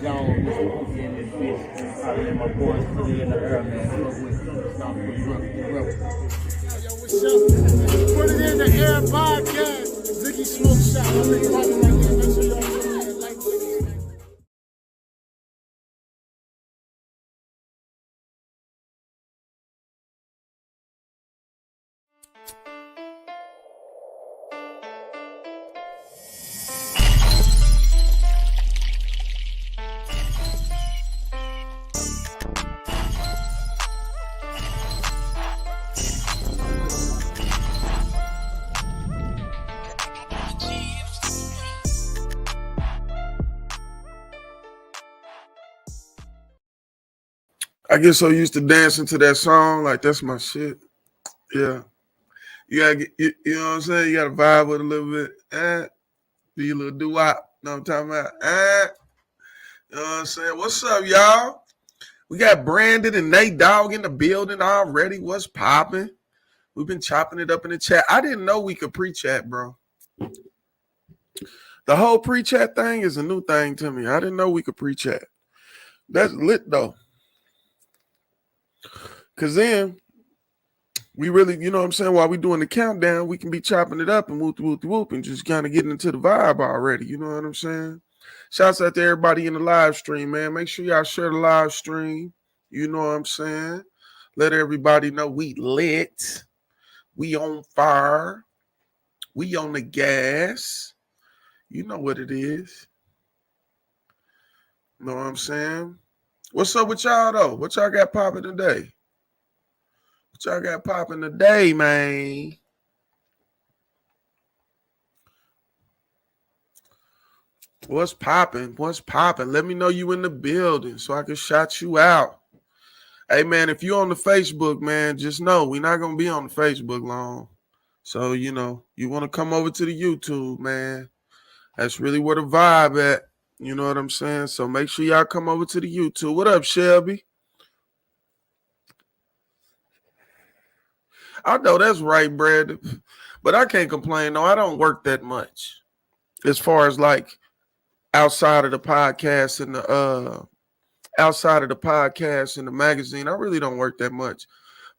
Jones, Mr. Pookie in this bitch. I let my boys put it in the air, man. Fuck with stop the rebel. Yo, what's up? Put it in the air podcast. Ziggy Smoke Shop. I'm really popping right there. Make sure y'all tune in. Like Ziggy, man. I get so used to dancing to that song, like that's my shit. Yeah. You gotta get, you know what I'm saying? You gotta vibe with a little bit. Do your little doo-wop. Know what I'm talking about? You know what I'm saying? What's up, y'all? We got Brandon and Nate Dogg in the building already. What's popping? We've been chopping it up in the chat. I didn't know we could pre-chat, bro. The whole pre-chat thing is a new thing to me. I didn't know we could pre-chat. That's lit, though. Because then we really, you know what I'm saying, while we doing the countdown, we can be chopping it up and whoop, and just kind of getting into the vibe already. You know what I'm saying? Shouts out to everybody in the live stream, man. Make sure y'all share the live stream. You know what I'm saying? Let everybody know we lit. We on fire. We on the gas. You know what it is. Know what I'm saying? What's up with y'all, though? What y'all got popping today? What y'all got popping today, man? What's popping? What's popping? Let me know you in the building so I can shout you out. Hey, man, if you're on the Facebook, man, just know we're not going to be on the Facebook long. So, you know, you want to come over to the YouTube, man. That's really where the vibe at. You know what I'm saying? So make sure y'all come over to the YouTube. What up, Shelby? I know that's right, Brad. But I can't complain. No, I don't work that much. As far as like outside of the podcast and the magazine, I really don't work that much.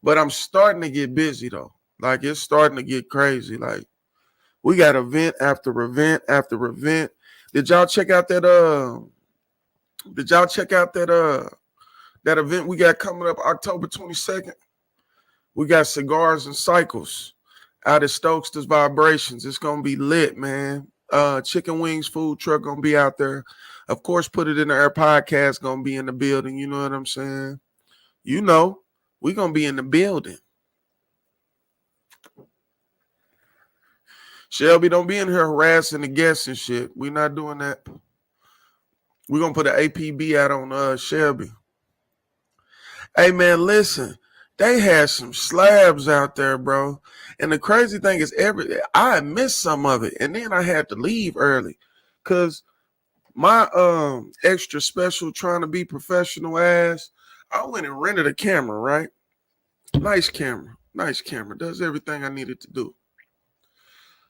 But I'm starting to get busy though. Like it's starting to get crazy. Like we got event after event after event. Did y'all check out that that event we got coming up October 22nd? We got Cigars and Cycles out at Stokes' Vibrations. It's gonna be lit, man. Chicken Wings food truck gonna be out there. Of course, Put It in the Air podcast gonna be in the building. You know what I'm saying? You know, we gonna be in the building. Shelby, don't be in here harassing the guests and shit. We not doing that. We're gonna put an APB out on Shelby. Hey man, listen. They had some slabs out there, bro. And the crazy thing is I missed some of it. And then I had to leave early. Cause my extra special trying to be professional ass, I went and rented a camera, right? Nice camera. Does everything I needed to do.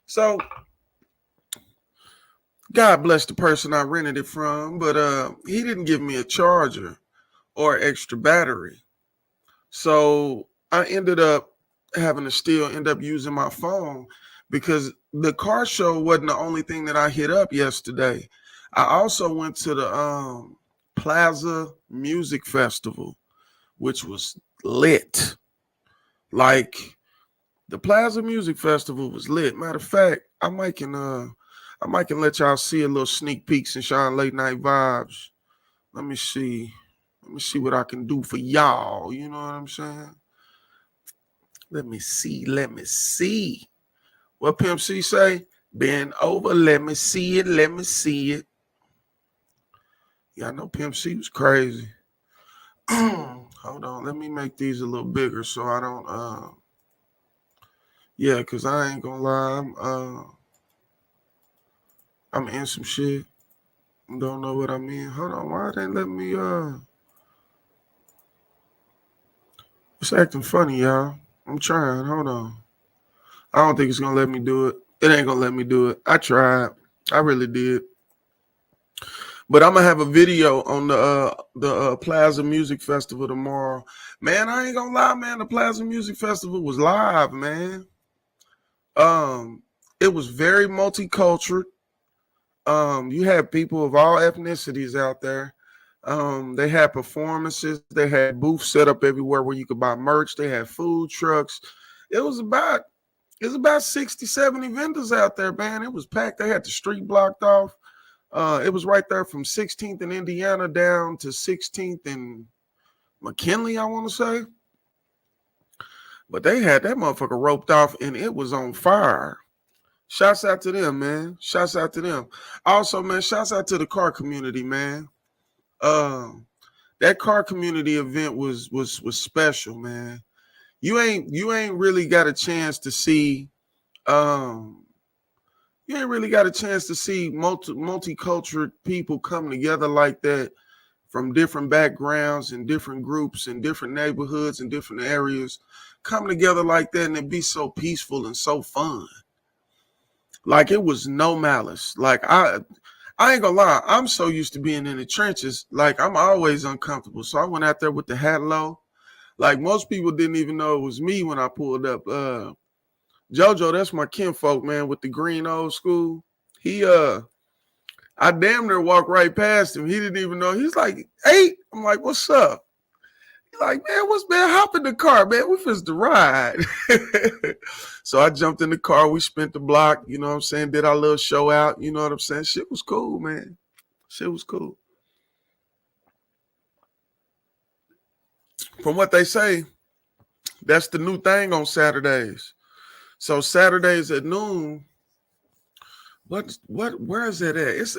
So God bless the person I rented it from, but he didn't give me a charger or extra battery. So I ended up having to still end up using my phone because the car show wasn't the only thing that I hit up yesterday. I also went to the Plaza Music Festival, which was lit. Like the Plaza Music Festival was lit. Matter of fact, I might can let y'all see a little sneak peeks and Sean Late Night Vibes. Let me see what I can do for y'all. You know what I'm saying? Let me see. What Pimp C say? Bend over, let me see it. Yeah, I know Pimp C was crazy. Hold on, let me make these a little bigger so I don't yeah, because I ain't gonna lie, I'm in some shit. Don't know what I mean. Hold on, why they let me it's acting funny, y'all. I'm trying. Hold on. I don't think it's gonna let me do it. It ain't gonna let me do it. I tried. I really did. But I'm gonna have a video on the Plaza Music Festival tomorrow. Man, I ain't gonna lie, man. The Plaza Music Festival was live, man. Um, it was very multicultural. You had people of all ethnicities out there. They had performances. They had booths set up everywhere where you could buy merch. They had food trucks. It was about it was about 60, 70 vendors out there, man. It was packed. They had the street blocked off. It was right there from 16th in Indiana down to 16th in McKinley, I want to say. But they had that motherfucker roped off and it was on fire. Shouts out to them, man. Shouts out to them. Also, man, shouts out to the car community, man. That car community event was special, man. You ain't really got a chance to see um you ain't really got a chance to see multicultural people come together like that from different backgrounds and different groups and different neighborhoods and different areas come together like that and it be so peaceful and so fun. Like it was no malice. Like I ain't gonna lie, I'm so used to being in the trenches, like I'm always uncomfortable. So I went out there with the hat low. Like most people didn't even know it was me when I pulled up. Jojo, that's my kinfolk, man, with the green old school. He I damn near walked right past him. He didn't even know. He's like, hey, I'm like, what's up? He's like, man, what's man? Hop in the car, man. We finna to ride. So I jumped in the car. We spent the block, you know what I'm saying? Did our little show out, you know what I'm saying? Shit was cool, man. Shit was cool. From what they say, that's the new thing on Saturdays. So Saturdays at noon, where is it at? It's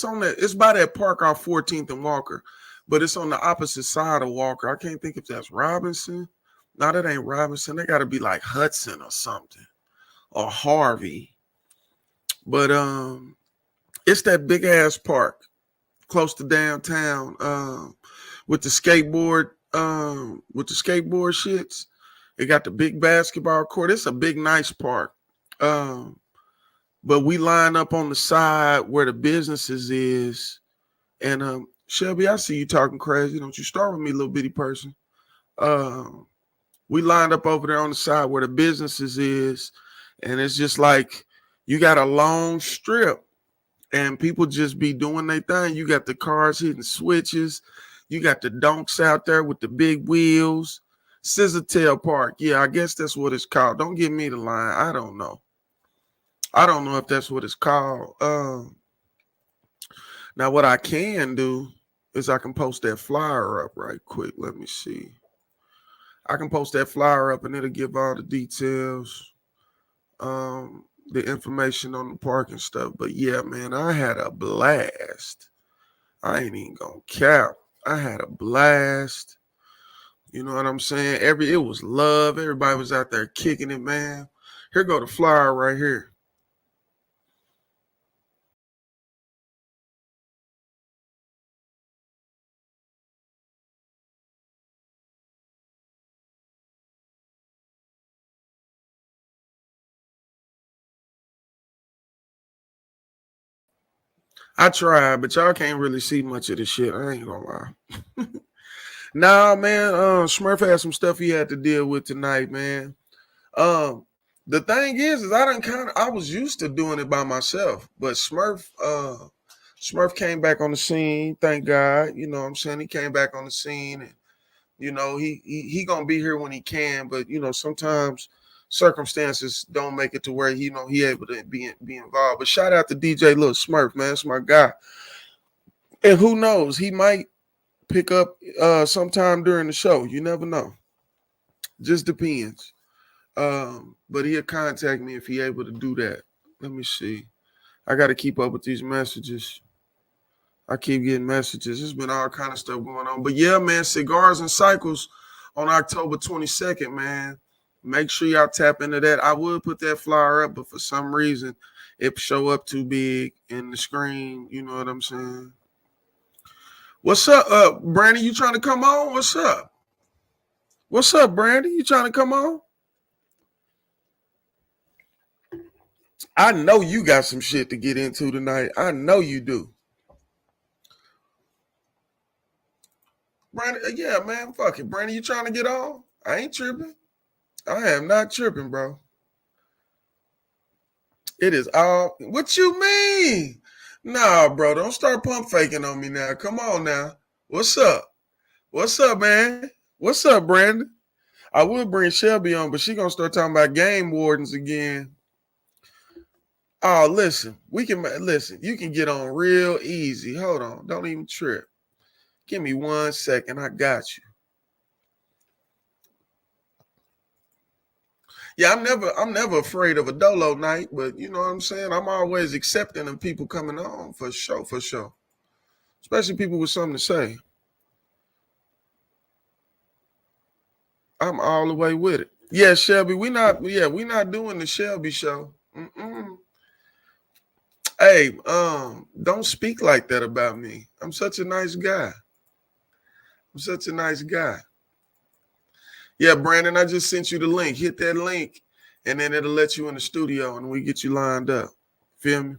on that, it's by that park off 14th and Walker, but it's on the opposite side of Walker. I can't think if that's Robinson. No, that ain't Robinson. They gotta be like Hudson or something. Or Harvey. But it's that big ass park close to downtown, with the skateboard shits. It got the big basketball court. It's a big, nice park. But we line up on the side where the businesses is. And Shelby, I see you talking crazy. Don't you start with me, little bitty person. We lined up over there on the side where the businesses is. And it's just like you got a long strip and people just be doing their thing. You got the cars hitting switches. You got the donks out there with the big wheels. Scissortail Park. Yeah, I guess that's what it's called. Don't give me the line. I don't know. I don't know if that's what it's called. Now, what I can do is I can post that flyer up right quick. Let me see. I can post that flyer up and it'll give all the details, the information on the park and stuff. But yeah, man, I had a blast. I ain't even gonna cap. I had a blast. You know what I'm saying? It was love. Everybody was out there kicking it, man. Here go the flyer right here. I tried, but y'all can't really see much of the shit. I ain't gonna lie. Nah, man. Smurf had some stuff he had to deal with tonight, man. Um, the thing is I was used to doing it by myself, but Smurf came back on the scene. Thank God, you know what I'm saying. He came back on the scene, and you know he gonna be here when he can, but you know sometimes circumstances don't make it to where he able to be involved. But shout out to DJ Lil Smurf, man. That's my guy, and who knows, he might pick up sometime during the show. You never know. Just depends. But he'll contact me if he able to do that. Let me see. I got to keep up with these messages. I keep getting messages. There's been all kind of stuff going on. But yeah, man, Cigars and Cycles on October 22nd, man. Make sure y'all tap into that. I would put that flyer up, but for some reason it show up too big in the screen. You know what I'm saying? What's up, Brandy? You trying to come on? What's up? What's up, Brandy? You trying to come on? I know you got some shit to get into tonight. I know you do. Brandon, yeah, man, fuck it. Brandon, you trying to get on? I ain't tripping. I am not tripping, bro. It is all. What you mean? Nah, bro, don't start pump faking on me now. Come on now. What's up? What's up, man? What's up, Brandon? I would bring Shelby on, but she gonna start talking about game wardens again. Oh, listen, we can listen. You can get on real easy. Hold on, don't even trip. Give me 1 second. I got you. Yeah, I'm never afraid of a dolo night, but you know what I'm saying? I'm always accepting of people coming on for sure, for sure. Especially people with something to say. I'm all the way with it. Yeah, Shelby, we not doing the Shelby show. Mm-mm. Hey, don't speak like that about me. I'm such a nice guy. I'm such a nice guy. Yeah, Brandon, I just sent you the link. Hit that link, and then it'll let you in the studio, and we get you lined up. Feel me?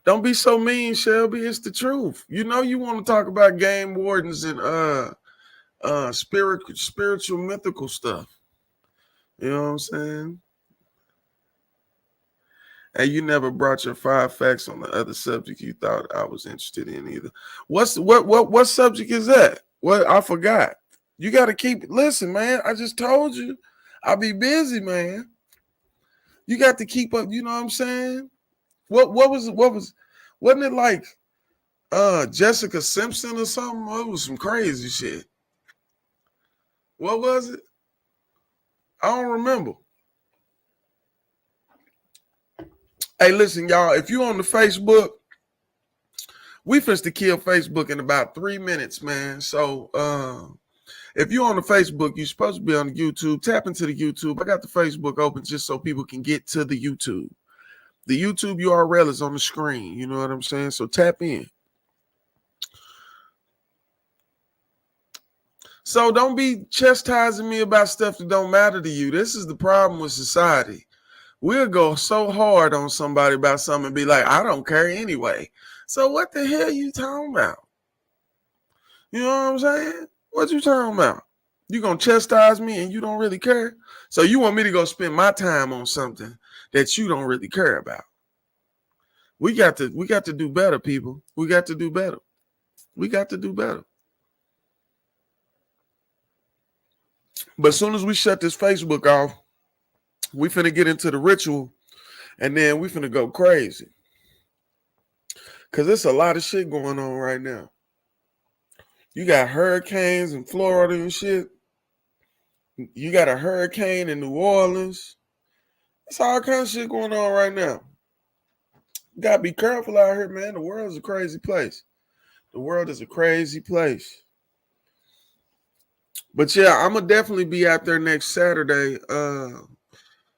Don't be so mean, Shelby. It's the truth. You know you want to talk about game wardens and spiritual mythical stuff. You know what I'm saying? And you never brought your 5 facts on the other subject you thought I was interested in either. What subject is that? What I forgot. You got to listen, man. I just told you. I'll be busy, man. You got to keep up, you know what I'm saying? Wasn't it like Jessica Simpson or something? It was some crazy shit. What was it? I don't remember. Hey, listen, y'all, if you on the Facebook, we finna kill Facebook in about 3 minutes, man. So if you're on the Facebook, you're supposed to be on the YouTube. Tap into the YouTube. I got the Facebook open just so people can get to the YouTube. The YouTube URL is on the screen. You know what I'm saying? So tap in. So don't be chastising me about stuff that don't matter to you. This is the problem with society. We'll go so hard on somebody about something and be like, I don't care anyway. So what the hell you talking about? You know what I'm saying? What you talking about? You gonna chastise me and you don't really care? So you want me to go spend my time on something that you don't really care about? We got to do better, people. We got to do better. We got to do better. But as soon as we shut this Facebook off, we finna get into the ritual, and then we finna go crazy. Cause there's a lot of shit going on right now. You got hurricanes in Florida and shit. You got a hurricane in New Orleans. It's all kinds of shit going on right now. You gotta be careful out here, man. The world is a crazy place. The world is a crazy place. But yeah, I'm gonna definitely be out there next Saturday.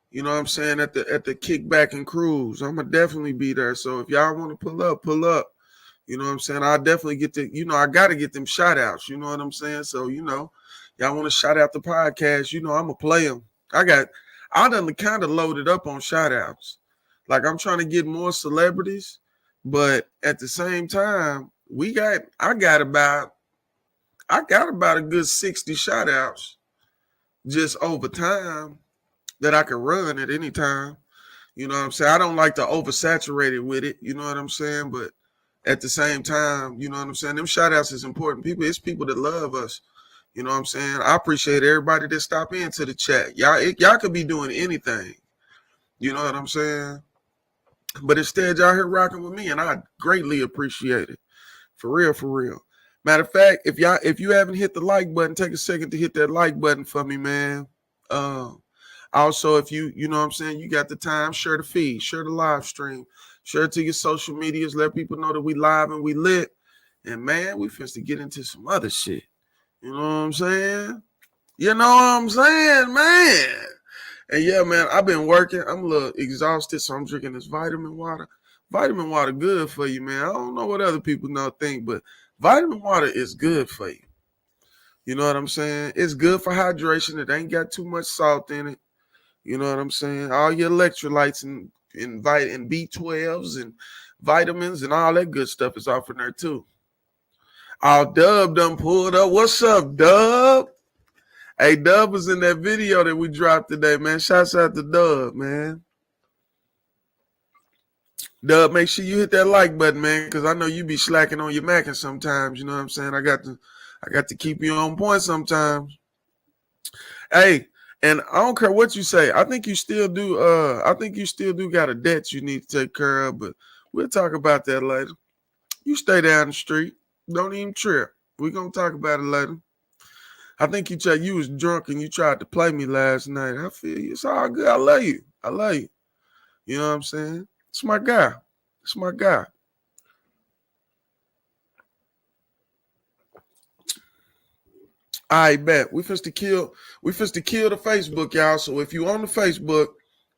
You know what I'm saying, at the kickback and cruise. I'm gonna definitely be there. So if y'all want to pull up, pull up. You know what I'm saying? I'll definitely get I gotta get them shout outs. You know what I'm saying? So, y'all want to shout out the podcast, I'm gonna play them. I done kind of loaded up on shout outs. Like I'm trying to get more celebrities, but at the same time, I got about a good 60 shout outs just over time that I can run at any time. You know what I'm saying? I don't like to oversaturate it with it. You know what I'm saying? But at the same time, you know what I'm saying? Them shout outs is important. It's people that love us. You know what I'm saying? I appreciate everybody that stop into the chat. Y'all could be doing anything. You know what I'm saying? But instead, y'all here rocking with me, and I greatly appreciate it. For real, for real. Matter of fact, if you haven't hit the like button, take a second to hit that like button for me, man. Also, if you know what I'm saying, you got the time, share the feed, share the live stream, share it to your social medias, let people know that we live and we lit. And man, we finna get into some other shit. You know what I'm saying? You know what I'm saying, man? And yeah, man, I've been working. I'm a little exhausted, so I'm drinking this vitamin water. Vitamin water good for you, man. I don't know what other people think, but vitamin water is good for you. You know what I'm saying? It's good for hydration. It ain't got too much salt in it. You know what I'm saying? All your electrolytes and B12s and vitamins and all that good stuff is off in there too. Oh, Dub done pulled up. What's up, Dub? Hey, Dub was in that video that we dropped today, man. Shouts out to Dub, man. Dub, make sure you hit that like button, man, because I know you be slacking on your Mackin sometimes. You know what I'm saying? I got to keep you on point sometimes. Hey, and I don't care what you say. I think you still do. I think you still do got a debt you need to take care of, but we'll talk about that later. You stay down the street. Don't even trip. We're gonna talk about it later. I think you was drunk and you tried to play me last night. I feel you. It's all good. I love you. I love you. You know what I'm saying? It's my guy. It's my guy. I bet we finna kill the Facebook, y'all. So if you on the Facebook,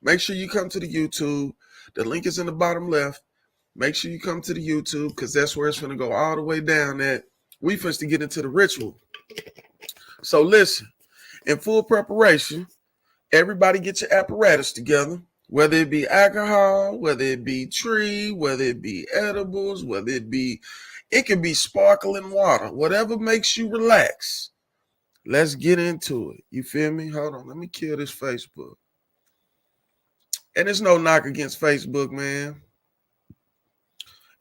make sure you come to the YouTube. The link is in the bottom left. Make sure you come to the YouTube because that's where it's gonna go all the way down. At we finna get into the ritual. So listen, in full preparation, everybody get your apparatus together. Whether it be alcohol, whether it be tree, whether it be edibles, it can be sparkling water, whatever makes you relax. Let's get into it. You feel me? Hold on. Let me kill this Facebook. And it's no knock against Facebook, man.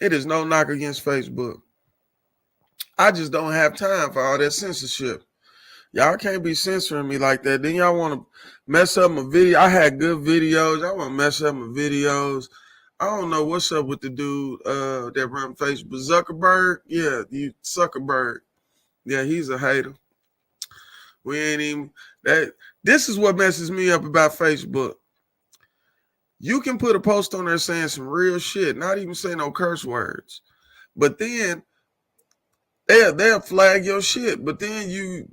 It is no knock against Facebook. I just don't have time for all that censorship. Y'all can't be censoring me like that. Then y'all want to mess up my video. I had good videos. Y'all want to mess up my videos. I don't know what's up with the dude that run Facebook. Zuckerberg? Yeah, you Zuckerberg. Yeah, he's a hater. We ain't even that. This is what messes me up about Facebook. You can put a post on there saying some real shit, not even saying no curse words. But then they'll flag your shit. But then you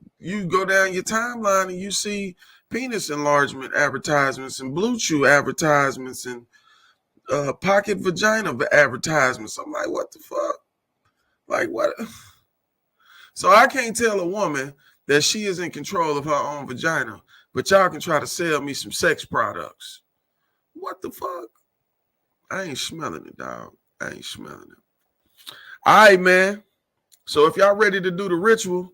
go down your timeline and you see penis enlargement advertisements and Blue Chew advertisements and pocket vagina advertisements. I'm like, what the fuck? Like, what? So I can't tell a woman that she is in control of her own vagina, but y'all can try to sell me some sex products. What the fuck? I ain't smelling it, dog. I ain't smelling it. All right, man. So if y'all ready to do the ritual,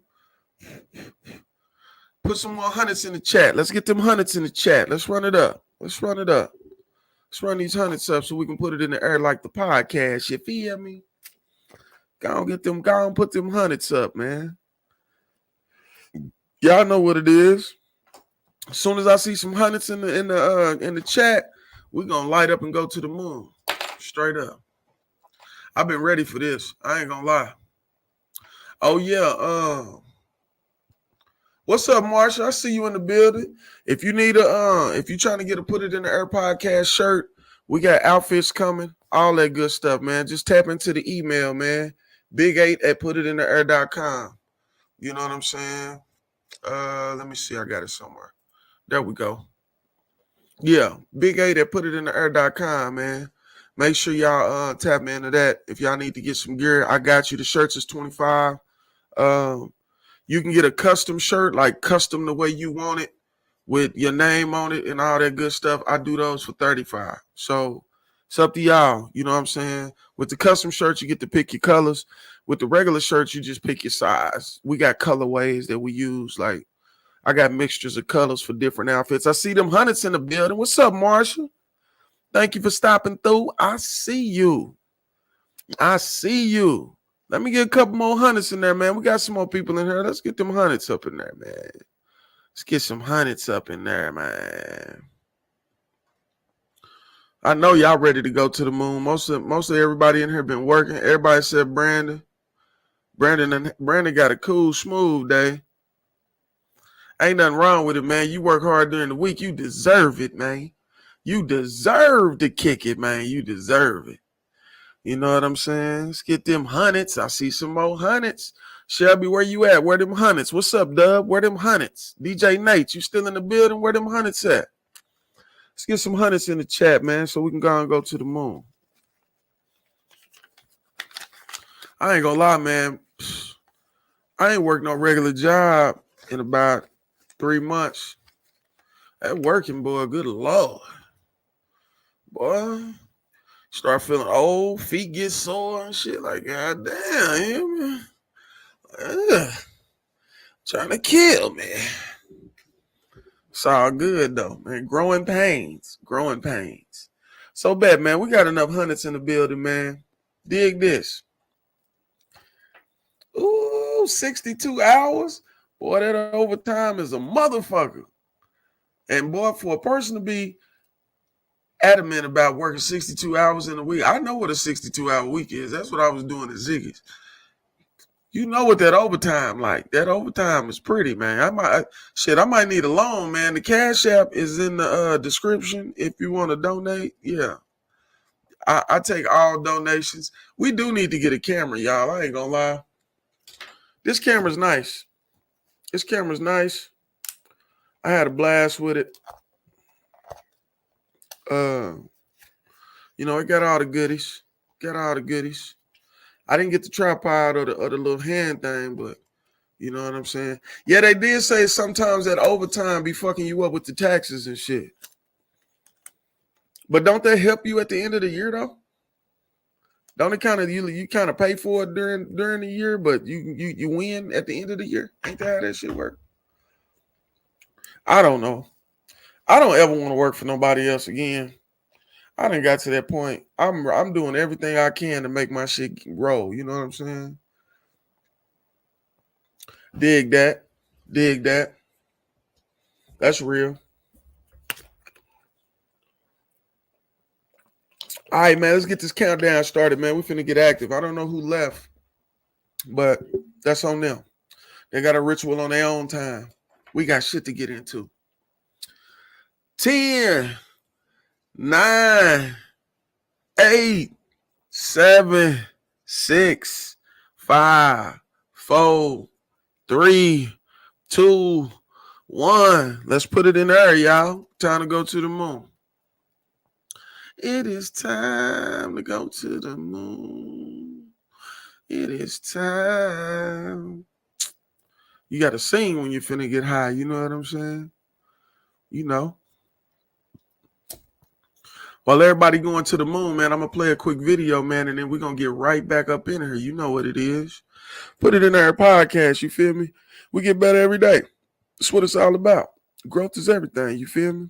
put some more hundreds in the chat. Let's get them hundreds in the chat. Let's run it up. Let's run these hundreds up so we can put it in the air like the podcast. You feel me? Go on, put them hundreds up, man. Y'all know what it is. As soon as I see some hundreds in the chat, we're gonna light up and go to the moon. Straight up. I've been ready for this. I ain't gonna lie. Oh yeah, what's up, Marsha? I see you in the building. If you need if you're trying to get a Put It in the Air podcast shirt, we got outfits coming, all that good stuff, man. Just tap into the email, man. big8@putitintheair.com. You know what I'm saying? Let me see. I got it somewhere. There we go. Yeah, big8@putitintheair.com, man. Make sure y'all tap into that. If y'all need to get some gear, I got you. The shirts is $25. You can get a custom shirt, like custom the way you want it, with your name on it and all that good stuff. I do those for $35. So it's up to y'all. You know what I'm saying? With the custom shirts, you get to pick your colors. With the regular shirts, you just pick your size. We got colorways that we use. Like, I got mixtures of colors for different outfits. I see them hundreds in the building. What's up, Marsha? Thank you for stopping through. I see you. Let me get a couple more hundreds in there, man. We got some more people in here. Let's get them hundreds up in there, man. Let's get some hundreds up in there, man. I know y'all ready to go to the moon. Most of everybody in here been working. Everybody said Brandon. Brandon got a cool, smooth day. Ain't nothing wrong with it, man. You work hard during the week. You deserve it, man. You deserve to kick it, man. You deserve it. You know what I'm saying? Let's get them hundreds. I see some more hundreds. Shelby, where you at? Where them hundreds? What's up, Dub? Where them hundreds? DJ Nate, you still in the building? Where them hundreds at? Let's get some hundreds in the chat, man, so we can go and go to the moon. I ain't gonna lie, man. I ain't worked no regular job in about 3 months. That working, boy, good Lord. Boy, start feeling old, feet get sore and shit. Like, God damn, man. Trying to kill me. It's all good though, man. Growing pains. Growing pains. So bad, man. We got enough hundreds in the building, man. Dig this. Ooh, 62 hours? Boy, that overtime is a motherfucker. And boy, for a person to be adamant about working 62 hours in a week, I know what a 62-hour week is. That's what I was doing at Ziggy's. You know what that overtime like. That overtime is pretty, man. I might need a loan, man. The Cash App is in the description if you want to donate. Yeah. I take all donations. We do need to get a camera, y'all. I ain't gonna lie. This camera's nice. This camera's nice. I had a blast with it. It got all the goodies. I didn't get the tripod or the little hand thing, but you know what I'm saying? Yeah, they did say sometimes that overtime be fucking you up with the taxes and shit. But don't they help you at the end of the year though? Don't it kind of you kind of pay for it during the year, but you win at the end of the year? Ain't that how that shit work? I don't know. I don't ever want to work for nobody else again. I done got to that point. I'm doing everything I can to make my shit roll. You know what I'm saying? Dig that. That's real. All right, man, let's get this countdown started, man. We finna get active. I don't know who left, but that's on them. They got a ritual on their own time. We got shit to get into. 10, 9, 8, 7, 6, 5, 4, 3, 2, 1. Let's put it in there, y'all. Time to go to the moon. It is time to go to the moon. It is time. You got to sing when you're finna get high. You know what I'm saying? You know. While everybody going to the moon, man, I'm going to play a quick video, man, and then we're going to get right back up in here. You know what it is. Put it in our podcast, you feel me? We get better every day. That's what it's all about. Growth is everything, you feel me?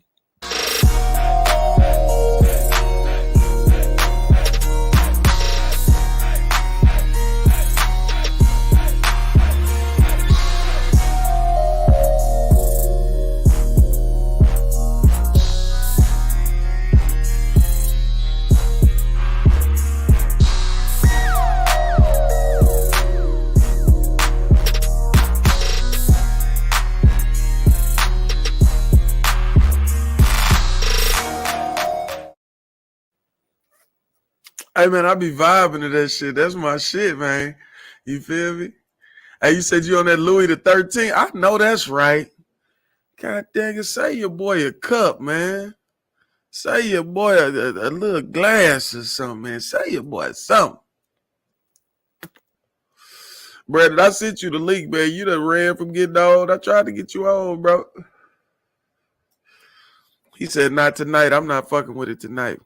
Hey, man, I be vibing to that shit. That's my shit, man. You feel me? Hey, you said you on that Louis the 13th. I know that's right. God dang it. Say your boy a cup, man. Say your boy a little glass or something, man. Say your boy something. Brandon, I sent you the link, man. You done ran from getting old. I tried to get you on, bro. He said, not tonight. I'm not fucking with it tonight.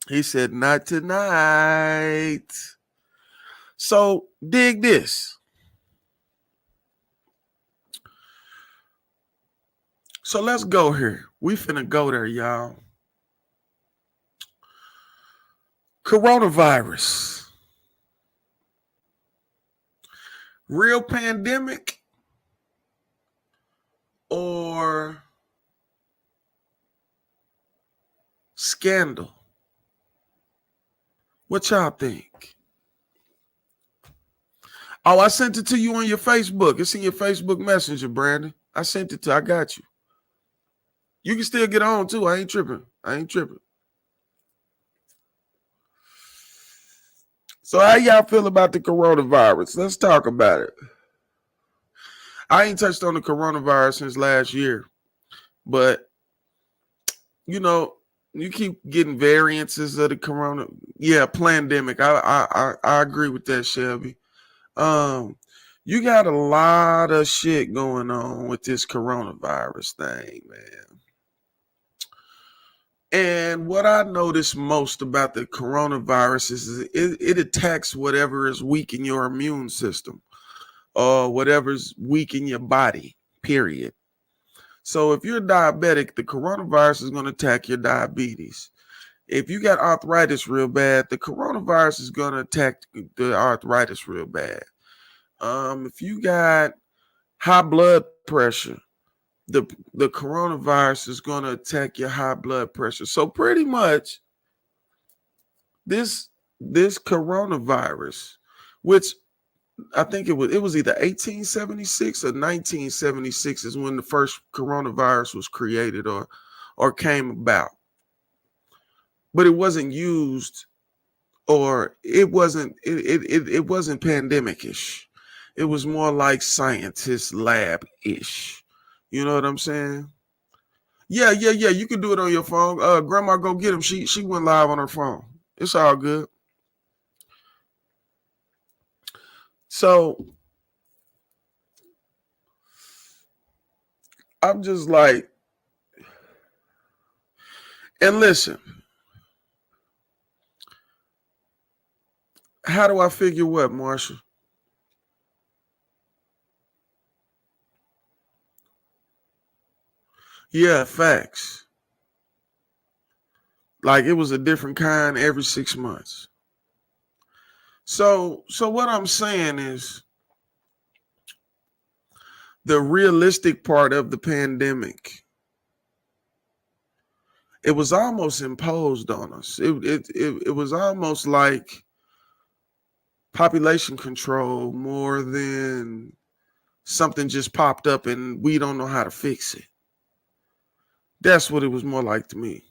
He said, not tonight. So, dig this. So, let's go here. We finna go there, y'all. Coronavirus. Real pandemic or scandal? What y'all think? Oh, I sent it to you on your Facebook. It's in your Facebook Messenger, Brandon. I sent it to you. I got you. You can still get on, too. I ain't tripping. So how y'all feel about the coronavirus? Let's talk about it. I ain't touched on the coronavirus since last year. But, you know, you keep getting variances of the corona. Yeah, pandemic. I agree with that, Shelby. You got a lot of shit going on with this coronavirus thing, man. And what I notice most about the coronavirus is it attacks whatever is weak in your immune system. or whatever's weak in your body, period. So if you're diabetic, the coronavirus is going to attack your diabetes. If you got arthritis real bad, the coronavirus is going to attack the arthritis real bad. If you got high blood pressure, the coronavirus is going to attack your high blood pressure. So pretty much this coronavirus, which I think it was either 1876 or 1976 is when the first coronavirus was created or came about. But it wasn't used, or it wasn't pandemic-ish. It was more like scientist lab-ish. You know what I'm saying? Yeah. You can do it on your phone. Grandma, go get him. She went live on her phone. It's all good. So I'm just like, and listen, how do I figure what, Marshall? Yeah, facts. Like it was a different kind every 6 months. So what I'm saying is the realistic part of the pandemic, it was almost imposed on us. It was almost like population control more than something just popped up and we don't know how to fix it. That's what it was more like to me.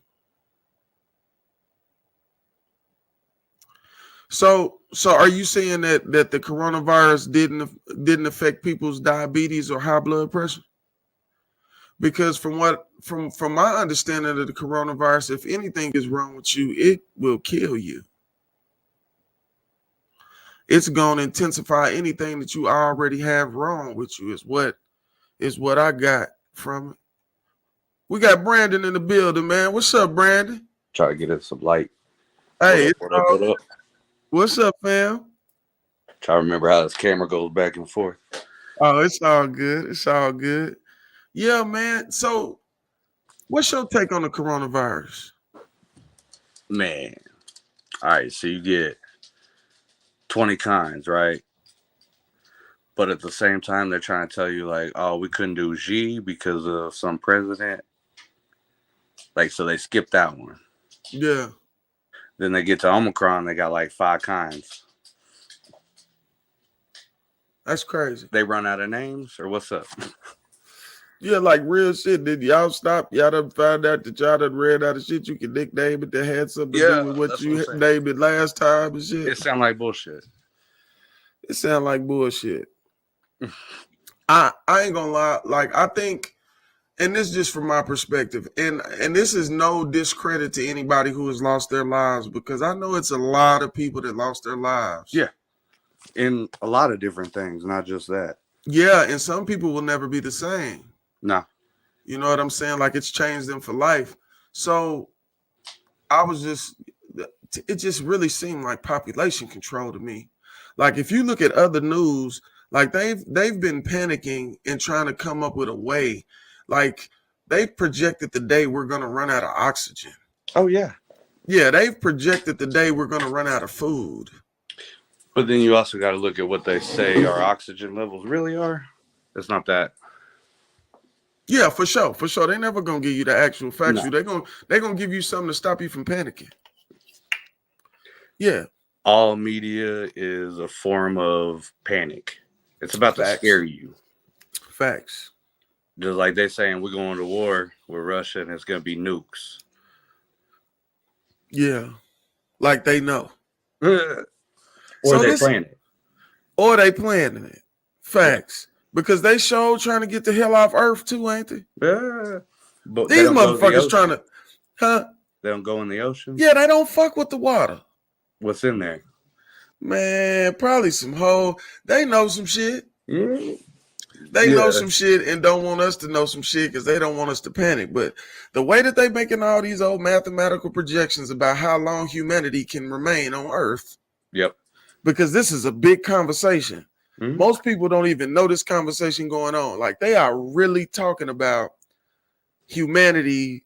So are you saying that the coronavirus didn't affect people's diabetes or high blood pressure? Because from my understanding of the coronavirus, if anything is wrong with you, it will kill you. It's going to intensify anything that you already have wrong with you, is what I got from it. We got Brandon in the building, man. What's up, Brandon? Try to get us some light. Hey, what up? What's up, fam? Try to remember how this camera goes back and forth. Oh, it's all good. It's all good. Yeah, man. So what's your take on the coronavirus? Man. All right, so you get 20 kinds, right? But at the same time, they're trying to tell you, like, oh, we couldn't do Xi because of some president. Like, so they skipped that one. Yeah. Then they get to Omicron, they got like 5 kinds. That's crazy. They run out of names, or what's up? Yeah, like real shit. Did y'all stop? Y'all done found out that y'all done ran out of shit you can nickname it that had something to do with what you named it last time and shit? It sound like bullshit. It sound like bullshit. I ain't gonna lie. Like, I think, and this is just from my perspective, and this is no discredit to anybody who has lost their lives, because I know it's a lot of people that lost their lives. Yeah. In a lot of different things, not just that. Yeah, and some people will never be the same. No. You know what I'm saying? Like, it's changed them for life. So it just really seemed like population control to me. Like, if you look at other news, like they've been panicking and trying to come up with a way. Like, they've projected the day we're going to run out of oxygen. Oh, yeah. Yeah, they've projected the day we're going to run out of food. But then you also got to look at what they say our oxygen levels really are. It's not that. Yeah, for sure. For sure. They're never going to give you the actual facts. No. They're going to give you something to stop you from panicking. Yeah. All media is a form of panic. It's about to scare you. Facts. Just like they saying we're going to war with Russia and it's going to be nukes. Yeah. Like they know. Or they planning it. Or they planning it. Facts. Because they sure trying to get the hell off Earth too, ain't they? Yeah. But these motherfuckers trying to, They don't go in the ocean? Yeah, they don't fuck with the water. What's in there? Man, probably some hoe. They know some shit. Yeah. They know some shit and don't want us to know some shit because they don't want us to panic. But the way that they making all these old mathematical projections about how long humanity can remain on Earth. Yep. Because this is a big conversation. Mm-hmm. Most people don't even know this conversation going on. Like they are really talking about humanity's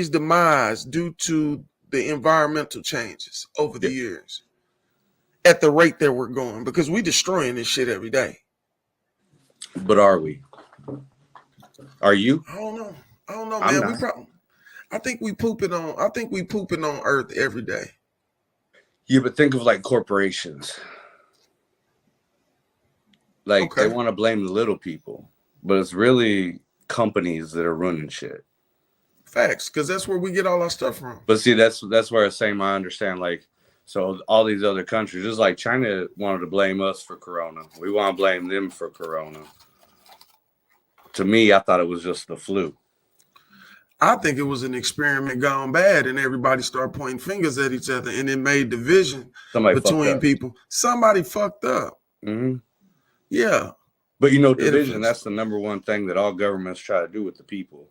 demise due to the environmental changes over the years at the rate that we're going, because we destroying this shit every day. But are we? Are you? I don't know. I don't know, I'm man. not. I think we pooping on Earth every day. Yeah, but think of like corporations. Like they want to blame the little people, but it's really companies that are running shit. Facts, because that's where we get all our stuff from. But see, that's where I say I understand. Like, so all these other countries, just like China wanted to blame us for Corona. We want to blame them for Corona. To me, I thought it was just the flu. I think it was an experiment gone bad, and everybody started pointing fingers at each other, and it made division between people. Somebody fucked up. Mm-hmm. Yeah. But division, that's the number one thing that all governments try to do with the people.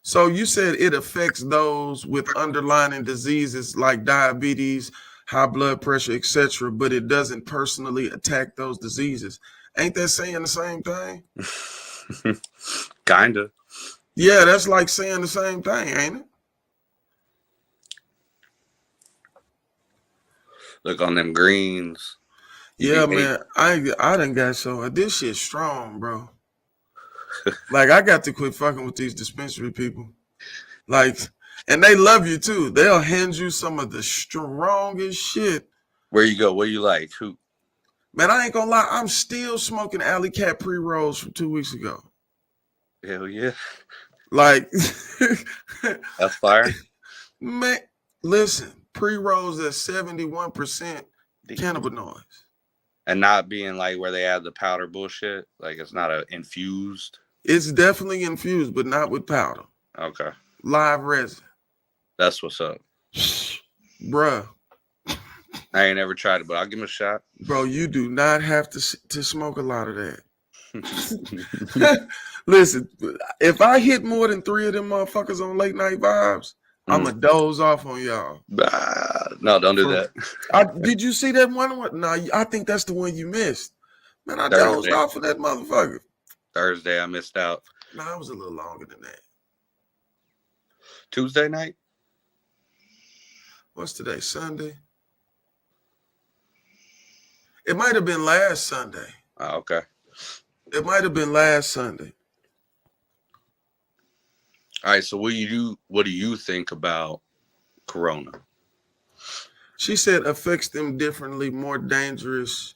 So you said it affects those with underlying diseases like diabetes, high blood pressure, etc., but it doesn't personally attack those diseases. Ain't that saying the same thing? Kinda. Yeah, that's like saying the same thing, ain't it? Look on them greens. Yeah, man. I done got so this shit's strong, bro. Like I got to quit fucking with these dispensary people. Like, and they love you too. They'll hand you some of the strongest shit. Where you go? What you like? Who? Man, I ain't gonna lie. I'm still smoking Alley Cat pre-rolls from 2 weeks ago. Hell yeah. Like, that's fire. Man, listen, pre-rolls at 71% cannabinoids. And not being like where they add the powder bullshit. Like it's not infused. It's definitely infused, but not with powder. Okay. Live resin. That's what's up. Bruh. I ain't ever tried it, but I'll give him a shot. Bro, you do not have to smoke a lot of that. Listen, if I hit more than 3 of them motherfuckers on late night vibes, I'm going to doze off on y'all. No, don't do that. Did you see that one? No, I think that's the one you missed. Man, I dozed off of that motherfucker. Thursday, I missed out. No, it was a little longer than that. Tuesday night? What's today? Sunday? It might have been last Sunday. Oh, okay. It might have been last Sunday. All right, so what do you think about Corona? She said affects them differently, more dangerous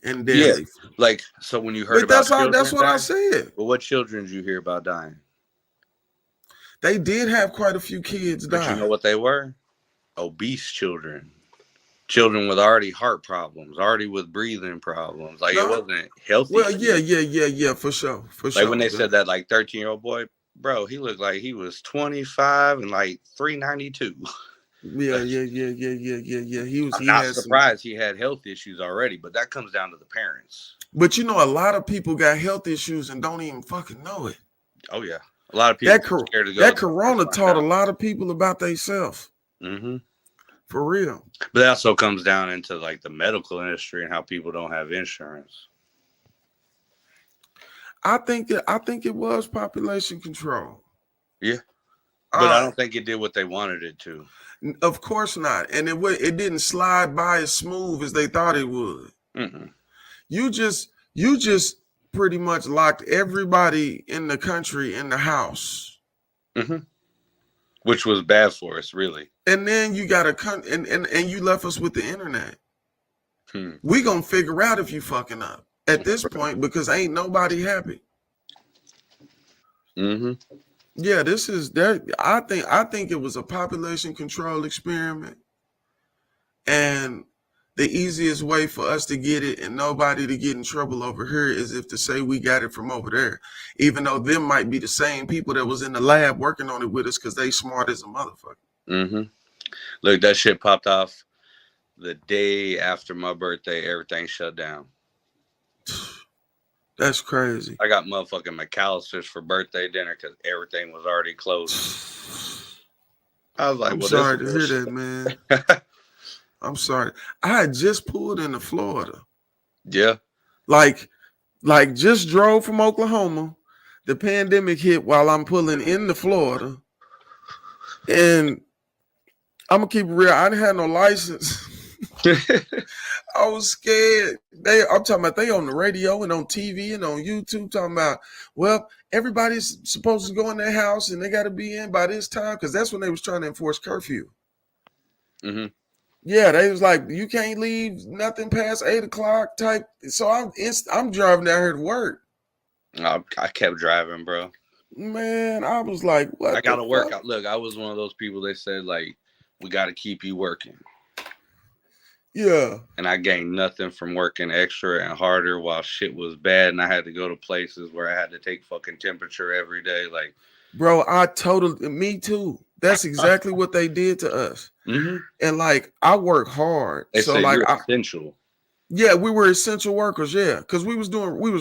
and deadly. Yeah, like, so when you heard about children that's what dying, I said. But what children did you hear about dying? They did have quite a few kids die. But you know what they were? Obese children. Children with already heart problems, already with breathing problems. Like, it wasn't healthy. Well, yeah, for sure. Like, when they said that, like, 13-year-old boy, bro, he looked like he was 25 and, like, 392. Yeah. I'm not surprised he had health issues already, but that comes down to the parents. But, a lot of people got health issues and don't even fucking know it. Oh, yeah. A lot of people are scared to go. That Corona taught a lot of people about themselves. Mm-hmm. For real. But that also comes down into like the medical industry and how people don't have insurance. I think it was population control. Yeah. But I don't think it did what they wanted it to. Of course not. And it didn't slide by as smooth as they thought it would. Mm-mm. You just pretty much locked everybody in the country in the house. Mm-hmm. Which was bad for us, really. And then you got and you left us with the internet. We gonna figure out if you fucking up at this point because ain't nobody happy. Mm-hmm. Yeah, this is that. I think it was a population control experiment, and the easiest way for us to get it and nobody to get in trouble over here is if to say we got it from over there, even though them might be the same people that was in the lab working on it with us because they smart as a motherfucker. Mm-hmm. Look, that shit popped off the day after my birthday. Everything shut down. That's crazy. I got motherfucking McAllister's for birthday dinner because everything was already closed. I was like, I'm sorry to hear that, man. I'm sorry. I had just pulled into Florida. Yeah. Like just drove from Oklahoma. The pandemic hit while I'm pulling into Florida. And I'm gonna keep it real. I didn't have no license. I was scared. I'm talking about they on the radio and on TV and on YouTube talking about, well, everybody's supposed to go in their house and they got to be in by this time because that's when they was trying to enforce curfew. Mm-hmm. Yeah, they was like, you can't leave nothing past 8 o'clock type. So I'm driving down here to work. I kept driving, bro. Man, I was like, what? I gotta work out. Look, I was one of those people. They said like, we got to keep you working. Yeah. And I gained nothing from working extra and harder while shit was bad, and I had to go to places where I had to take fucking temperature every day. Like, bro, me too. That's exactly what they did to us. Mm-hmm. And like, I work hard. They so said like, you're essential. Yeah, we were essential workers. Yeah, because we was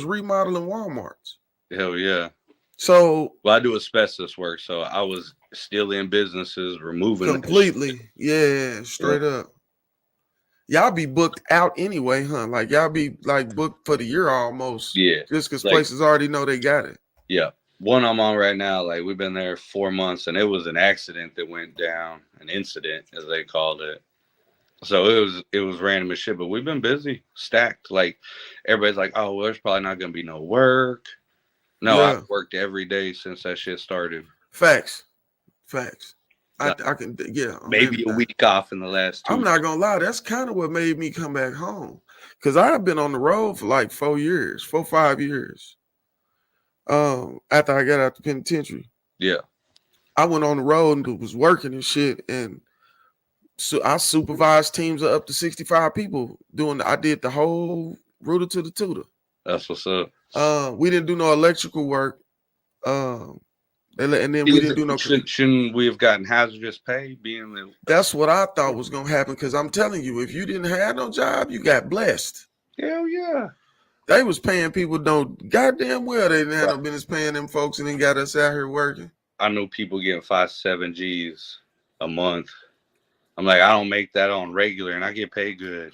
remodeling Walmarts. Hell yeah. So, well, I do asbestos work, so I was still in businesses removing completely. Yeah, straight up. Y'all be booked out anyway, huh? Like y'all be like booked for the year almost. Yeah. Just because places already know they got it. Yeah. One I'm on right now, like we've been there 4 months, and it was an accident that went down, an incident as they called it. So it was random as shit, but we've been busy, stacked. Like everybody's like, oh, well, there's probably not gonna be no work. No, yeah. I've worked every day since that shit started. Facts. I can, yeah. Maybe a week off in the last 2 I'm not gonna lie, that's kind of what made me come back home. Cause I've been on the road for like 5 years. After I got out the penitentiary. Yeah. I went on the road and was working and shit. And so I supervised teams of up to 65 people I did the whole rooter to the tutor. That's what's up. We didn't do no electrical work. And then we didn't do no. Shouldn't we have gotten hazardous pay? That's what I thought was gonna happen. Because I'm telling you, if you didn't have no job, you got blessed. Hell yeah. They was paying people goddamn well. They didn't have no business paying them folks, and then got us out here working. I know people getting 5-7 G's a month. I'm like, I don't make that on regular, and I get paid good.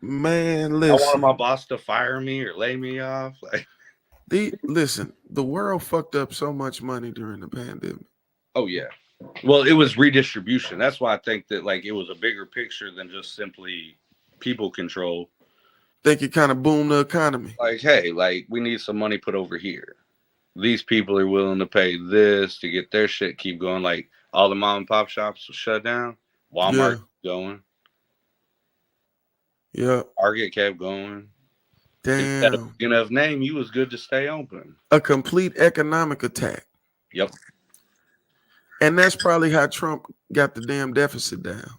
Man, listen. I want my boss to fire me or lay me off. Like, listen, the world fucked up so much money during the pandemic. Oh yeah. Well, it was redistribution. That's why I think that like it was a bigger picture than just simply people control. Think it kind of boomed the economy. Like, hey, like we need some money put over here. These people are willing to pay this to get their shit keep going. Like all the mom and pop shops were shut down. Walmart going. Yeah. Target kept going. Damn. If you had a big enough name, you was good to stay open. A complete economic attack. Yep. And that's probably how Trump got the damn deficit down.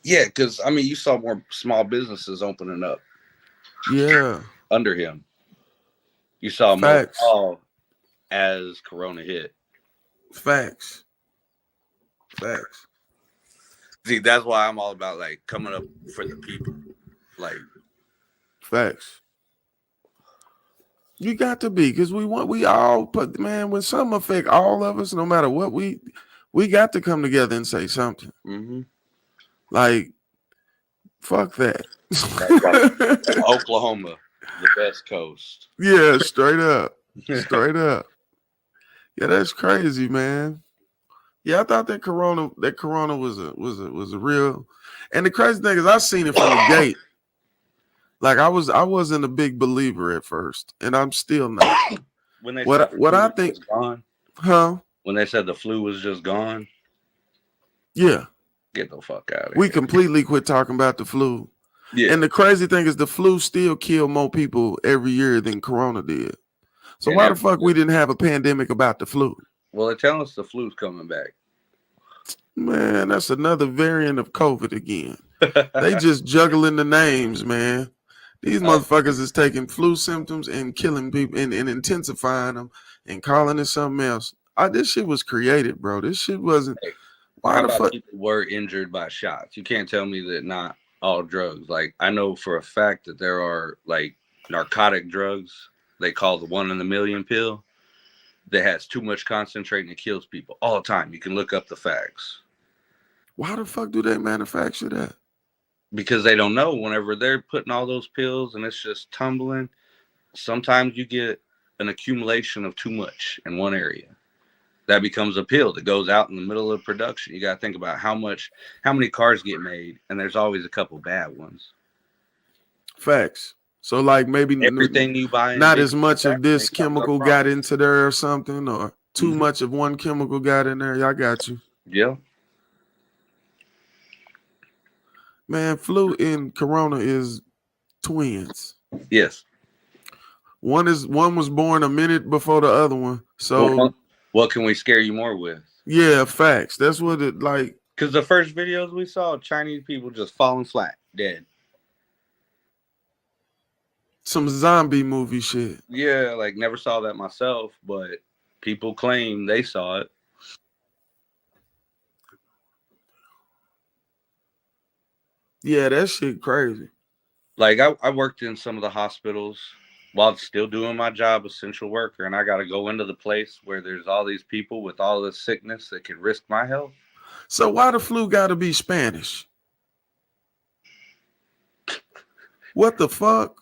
Yeah, because I mean, you saw more small businesses opening up. Yeah. Under him. You saw more as Corona hit. Facts. See, that's why I'm all about like coming up for the people. Like facts. You got to be, because we all put, man, when something affect all of us, no matter what, we got to come together and say something. Mm-hmm. Like, fuck that. Oklahoma, the best coast. Yeah, straight up. Straight up. Yeah, that's crazy, man. Yeah, I thought that Corona was a real, and the crazy thing is I seen it from the gate. Like I wasn't a big believer at first, and I'm still not. When they what I think gone, huh? When they said the flu was just gone, yeah, get the fuck out of here. We completely quit talking about the flu. Yeah, and the crazy thing is the flu still killed more people every year than Corona did. So why the fuck we didn't have a pandemic about the flu? Well, they're telling us the flu's coming back. Man, that's another variant of COVID again. They just juggling the names, man. These motherfuckers is taking flu symptoms and killing people and intensifying them and calling it something else. This shit was created, bro. This shit wasn't. Why the fuck people were injured by shots? You can't tell me that not all drugs. Like I know for a fact that there are like narcotic drugs they call the 1 in a million pill that has too much concentrate and it kills people all the time. You can look up the facts. Why the fuck do they manufacture that? Because they don't know. Whenever they're putting all those pills and it's just tumbling, sometimes you get an accumulation of too much in one area. That becomes a pill that goes out in the middle of production. You got to think about how many cars get made, and there's always a couple bad ones. Facts. So like maybe Everything you buy, not as much of this chemical got into there or something, or too much of one chemical got in there. Y'all got you. Yeah. Man, flu and corona is twins. Yes. One was born a minute before the other one. So what can we scare you more with? Yeah, facts. That's what it like. Because the first videos we saw, Chinese people just falling flat, dead. Some zombie movie shit. Yeah, like never saw that myself, but people claim they saw it. Yeah, that shit crazy. Like I worked in some of the hospitals while still doing my job, essential worker, and I got to go into the place where there's all these people with all this sickness that could risk my health. So why the flu got to be Spanish? What the fuck?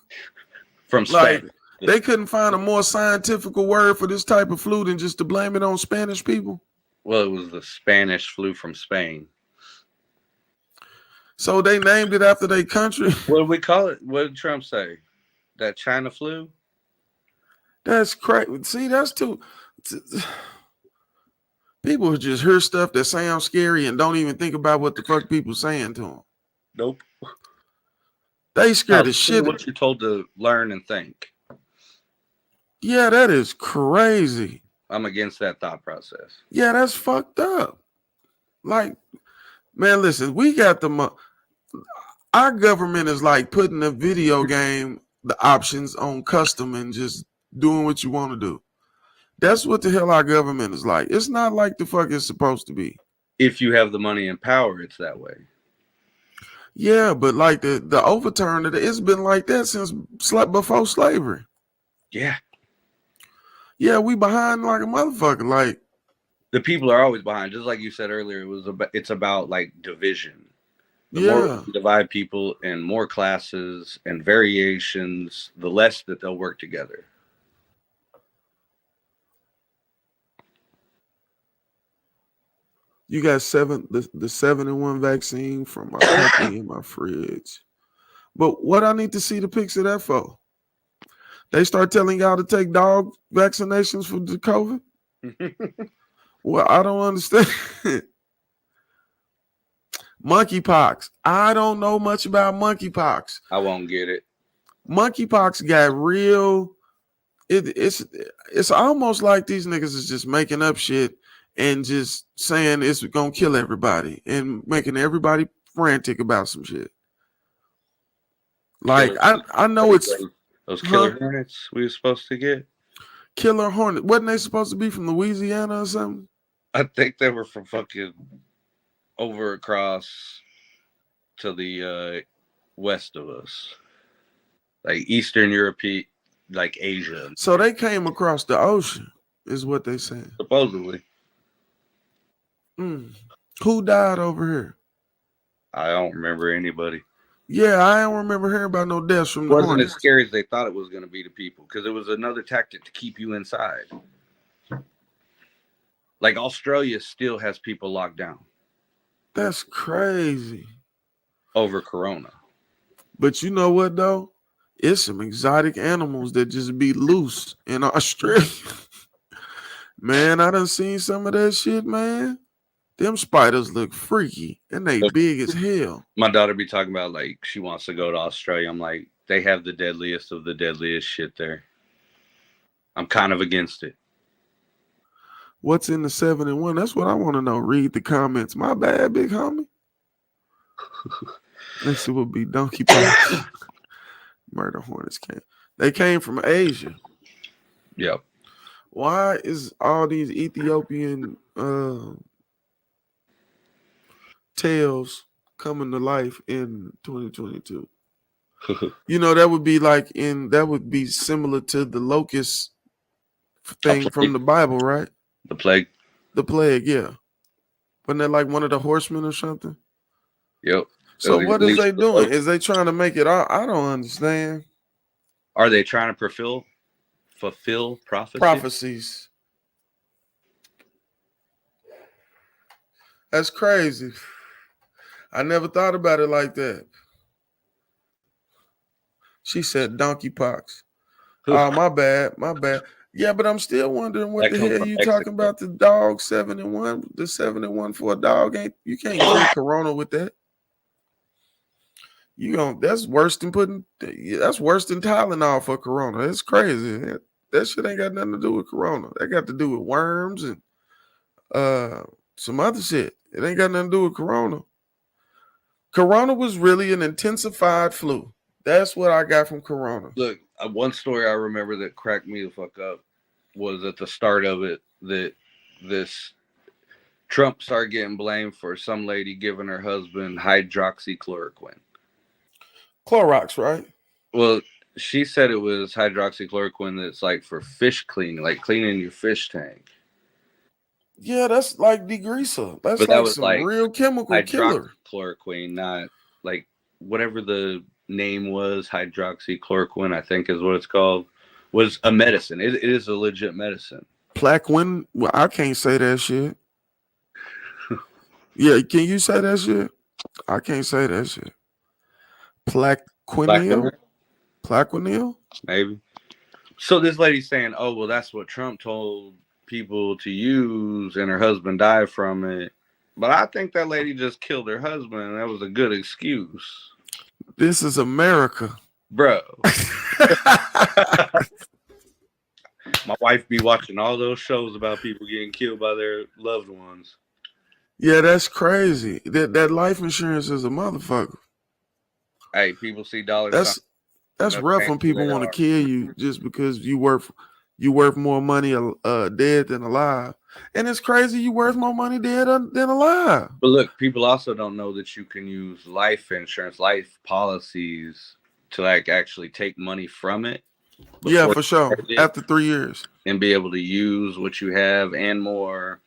From Spain. They couldn't find a more scientific word for this type of flu than just to blame it on Spanish people? Well, it was the Spanish flu from Spain. So they named it after their country? What did we call it? What did Trump say? That China flu? That's crazy. See, that's too... People just hear stuff that sounds scary and don't even think about what the fuck people saying to them. Nope. They scared the shit. What you're told to learn and think. Yeah, that is crazy. I'm against that thought process. Yeah, that's fucked up. Like, man, listen, we got our government is like putting the video game, the options on custom and just doing what you want to do. That's what the hell our government is like. It's not like the fuck it's supposed to be. If you have the money and power, it's that way. Yeah, but like the overturn of it's been like that since before slavery. Yeah. Yeah, we behind like a motherfucker. Like the people are always behind. Just like you said earlier, it's about like division. The more we divide people in more classes and variations, the less that they'll work together. You got the 7-in-1 vaccine from my puppy in my fridge. But what I need to see the pics of that for? They start telling y'all to take dog vaccinations for the COVID? Well, I don't understand. Monkeypox. I don't know much about monkeypox. I won't get it. Monkeypox got real. It's almost like these niggas is just making up shit and just saying it's gonna kill everybody and making everybody frantic about some shit. Like I know it's those killer hornets we were supposed to get. Killer hornet. Wasn't they supposed to be from Louisiana or something? I think they were from fucking over across to the west of us. Like Eastern Europe, like Asia. So they came across the ocean, is what they said. Supposedly. Who died over here? I don't remember anybody. Yeah, I don't remember hearing about no deaths from the It wasn't hornets. as scary as they thought it was going to be to people because it was another tactic to keep you inside. Like Australia still has people locked down. That's crazy. Over corona. But you know what, though? It's some exotic animals that just be loose in Australia. Man, I done seen some of that shit, man. Them spiders look freaky and they big as hell. My daughter be talking about like she wants to go to Australia. I'm like, they have the deadliest of the deadliest shit there. I'm kind of against it. What's in the 7-in-1? That's what I want to know. Read the comments. My bad, big homie. Next it will be donkey pox. Murder hornets they came from Asia. Yep. Why is all these Ethiopian tales coming to life in 2022? You know, that would be similar to the locust thing from the Bible, right? The plague. The plague, yeah. Wasn't that like one of the horsemen or something? Yep. So what is they doing? Is they trying to make it all? I don't understand. Are they trying to fulfill Prophecies. That's crazy. I never thought about it like that. She said donkey pox. Oh, my bad. Yeah, but I'm still wondering what the hell you talking about. The dog 7-1, the 7-1 for a dog you can't drink Corona with that. That's worse than Tylenol for Corona. It's crazy. That shit ain't got nothing to do with Corona. That got to do with worms and some other shit. It ain't got nothing to do with Corona. Corona was really an intensified flu. That's what I got from Corona. Look, one story I remember that cracked me the fuck up was at the start of it that this Trump started getting blamed for some lady giving her husband hydroxychloroquine. Clorox, right? Well, she said it was hydroxychloroquine that's like for fish cleaning, like cleaning your fish tank. Yeah, that's like degreaser. That's like some real chemical killer. Hydroxychloroquine, not like whatever the name was, hydroxychloroquine, I think is what it's called, was a medicine. It is a legit medicine. Plaquenil? Well, I can't say that shit. Yeah, can you say that shit? I can't say that shit. Plaquenil? Maybe. So this lady's saying, oh, well, that's what Trump told people to use, and her husband died from it. But I think that lady just killed her husband, and that was a good excuse. This is America. Bro. My wife be watching all those shows about people getting killed by their loved ones. Yeah, that's crazy. That life insurance is a motherfucker. Hey, people see dollars. That's rough when people want to kill you just because you worth more money dead than alive. And it's crazy you worth more money dead than alive. But look, people also don't know that you can use life insurance, life policies to like actually take money from it. Yeah, for sure. After 3 years. And be able to use what you have and more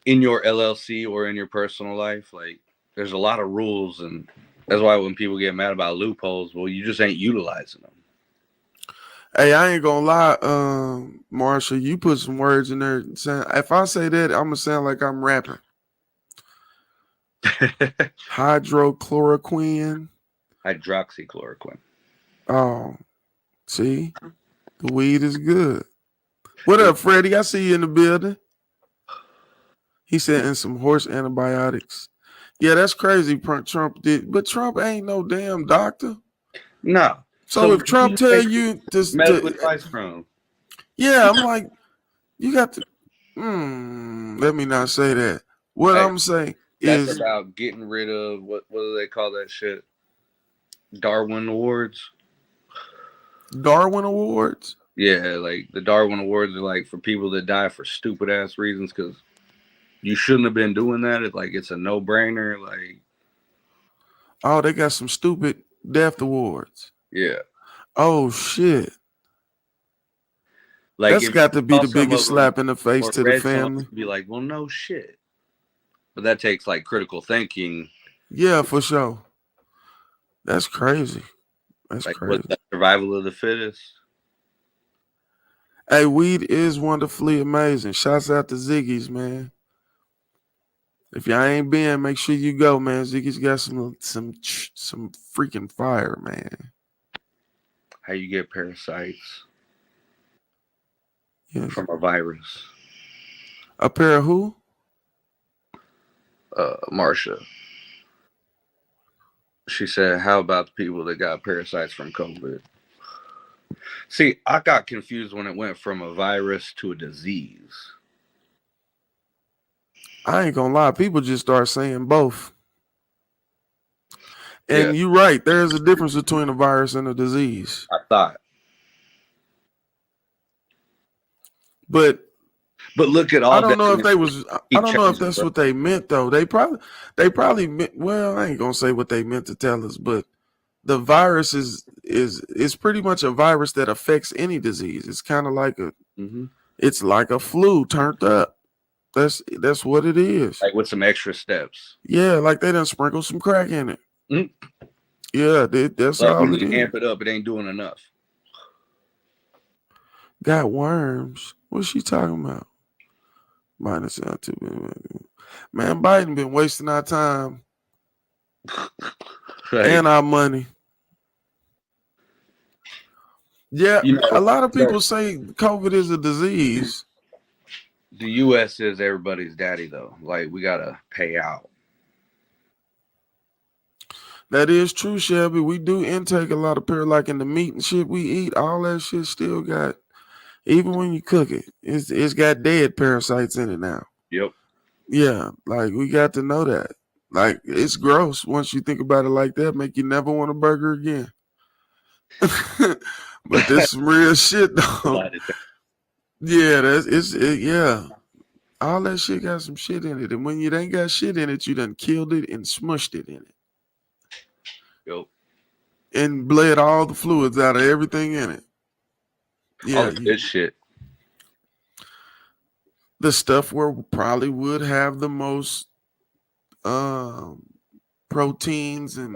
in your LLC or in your personal life. Like, there's a lot of rules, and that's why when people get mad about loopholes, well, you just ain't utilizing them. Hey, I ain't gonna lie, Marsha, you put some words in there. If I say that, I'm gonna sound like I'm rapping. Hydroxychloroquine. Oh, see, the weed is good. What up, Freddie? I see you in the building. He said, and some horse antibiotics. Yeah, that's crazy. Trump did, but Trump ain't no damn doctor. No. So if Trump tell you this medical advice from, yeah, I'm like, you got to. Let me not say that. What I'm saying is about getting rid of what do they call that shit? Darwin Awards. Darwin Awards. Yeah, like the Darwin Awards are like for people that die for stupid ass reasons because you shouldn't have been doing that. It's a no brainer. Like, oh, they got some stupid death awards. Yeah. Oh shit. Like, that's got to be the biggest slap in the face to the family. Be like, well, no shit. But that takes like critical thinking. Yeah, for sure. That's crazy. That's like, crazy. What's that, survival of the fittest? Hey, weed is wonderfully amazing. Shouts out to Ziggy's, man. If y'all ain't been, make sure you go, man. Ziggy's got some freaking fire, man. How you get parasites from a virus? A pair of who? Marsha. She said, how about the people that got parasites from COVID? See, I got confused when it went from a virus to a disease. I ain't gonna lie. People just start saying both. And you're right. There's a difference between a virus and a disease. I thought. But look at all. I don't know if they was. I don't know if that's what they meant though. They probably meant. Well, I ain't gonna say what they meant to tell us, but the virus is pretty much a virus that affects any disease. It's kind of like it's like a flu turned up. That's what it is. Like with some extra steps. Yeah, like they done sprinkle some crack in it. Mm. Yeah, that's Like all when it you is. amp it up, it ain't doing enough. Got worms. What's she talking about? Minus out too. Man, Biden been wasting our time Right. and our money. Yeah, a lot of people say COVID is a disease. The U.S. is everybody's daddy, though. Like, we got to pay out. That is true, Shelby. We do intake a lot of like in the meat and shit we eat. All that shit still got, even when you cook it, it's got dead parasites in it now. Yep. Yeah, like we got to know that. Like it's gross once you think about it like that. Make you never want a burger again. But there's some real shit though. Yeah, yeah. All that shit got some shit in it, and when you ain't got shit in it, you done killed it and smushed it in it. Yep. And bled all the fluids out of everything in it. Yeah, all the good shit. The stuff where probably would have the most proteins and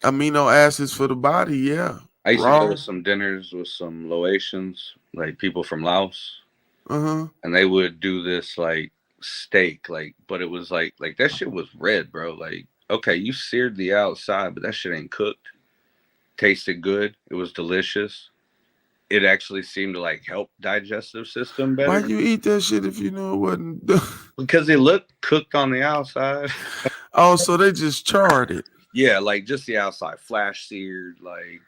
amino acids for the body. Yeah, I used to go to some dinners with some Laotians, like people from Laos, and they would do this like steak, like, but it was like that shit was red, bro. Like, okay, you seared the outside, but that shit ain't cooked. Tasted good. It was delicious. It actually seemed to like help digestive system better. Why you eat that shit if you know it wasn't? Because it looked cooked on the outside. Oh, so they just charred it. Yeah, like just the outside, flash seared, like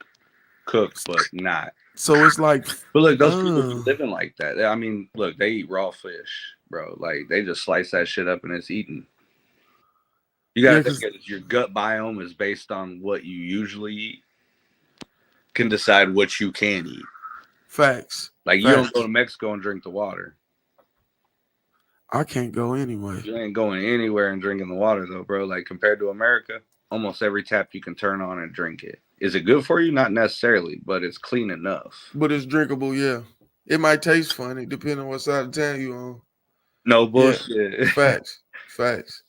cooked, but not. So it's like, but look, those people be living like that. I mean, look, they eat raw fish, bro. Like they just slice that shit up and it's eaten. You gotta think that your gut biome is based on what you usually eat. Can decide what you can eat. Facts. Like you don't go to Mexico and drink the water. I can't go anyway. You ain't going anywhere and drinking the water though, bro. Like compared to America, almost every tap you can turn on and drink it. Is it good for you? Not necessarily, but it's clean enough. But it's drinkable, yeah. It might taste funny depending on what side of town you on. No bullshit. Yeah. Facts. Facts.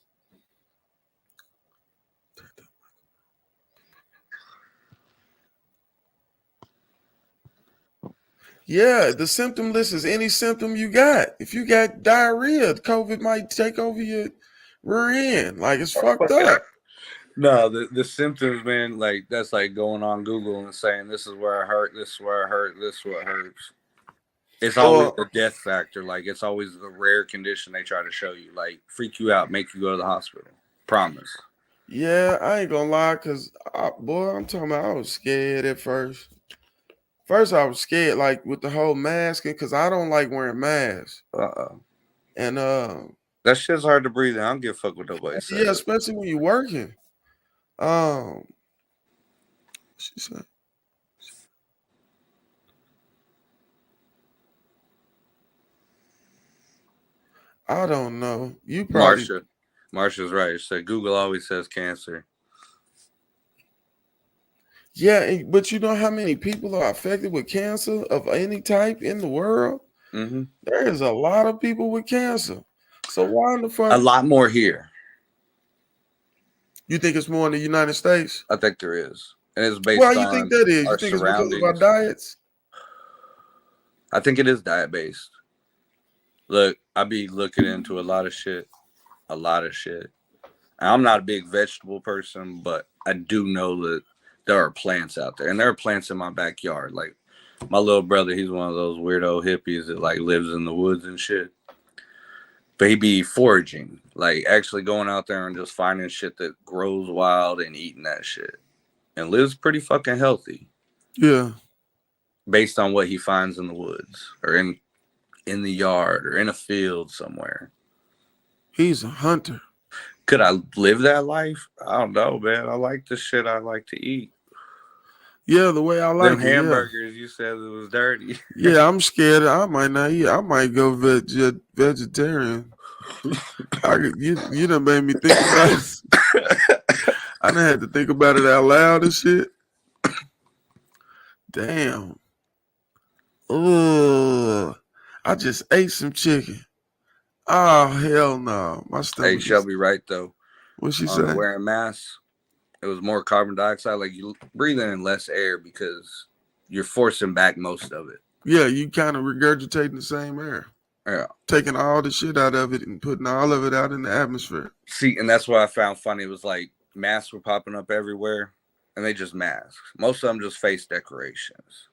Yeah, the symptom list is any symptom you got. If you got diarrhea, COVID might take over your rear end. Like it's fucked up. No, the symptoms, man, like that's like going on Google and saying this is where I hurt, this is where I hurt, this is what hurts. It's always the death factor. Like it's always the rare condition they try to show you. Like freak you out, make you go to the hospital. Promise. Yeah, I ain't gonna lie, cause boy, I'm talking about I was scared at first. First, I was scared, like with the whole masking, because I don't like wearing masks. And that shit's hard to breathe in. I don't give a fuck what nobody says. Yeah, especially when you're working. She said, I don't know. You probably Marsha's right. She said Google always says cancer. Yeah, but you know how many people are affected with cancer of any type in the world? Mm-hmm. There is a lot of people with cancer. So why in the fuck? A lot more here. You think it's more in the United States? I think there is. And it's based on you think that is? You think it's because of our diets? I think it is diet based. Look, I be looking into a lot of shit. And I'm not a big vegetable person, but I do know that there are plants out there. And there are plants in my backyard. Like my little brother, he's one of those weirdo hippies that like lives in the woods and shit. But he be foraging, like actually going out there and just finding shit that grows wild and eating that shit. And lives pretty fucking healthy. Yeah. Based on what he finds in the woods or in the yard or in a field somewhere. He's a hunter. Could I live that life? I don't know, man. I like the shit I like to eat. Yeah, the way I like them hamburgers, you said it was dirty. Yeah, I'm scared. I might not eat. I might go vegetarian. You done made me think about it. I done had to think about it out loud and shit. Damn. Ugh. I just ate some chicken. Oh hell no, my stomach. Hey, Shelby, right though. What she say? Wearing masks, it was more carbon dioxide. Like you breathing in less air because you're forcing back most of it. Yeah, you kind of regurgitating the same air. Yeah. Taking all the shit out of it and putting all of it out in the atmosphere. See, and that's what I found funny. It was like masks were popping up everywhere, and they just masks. Most of them just face decorations.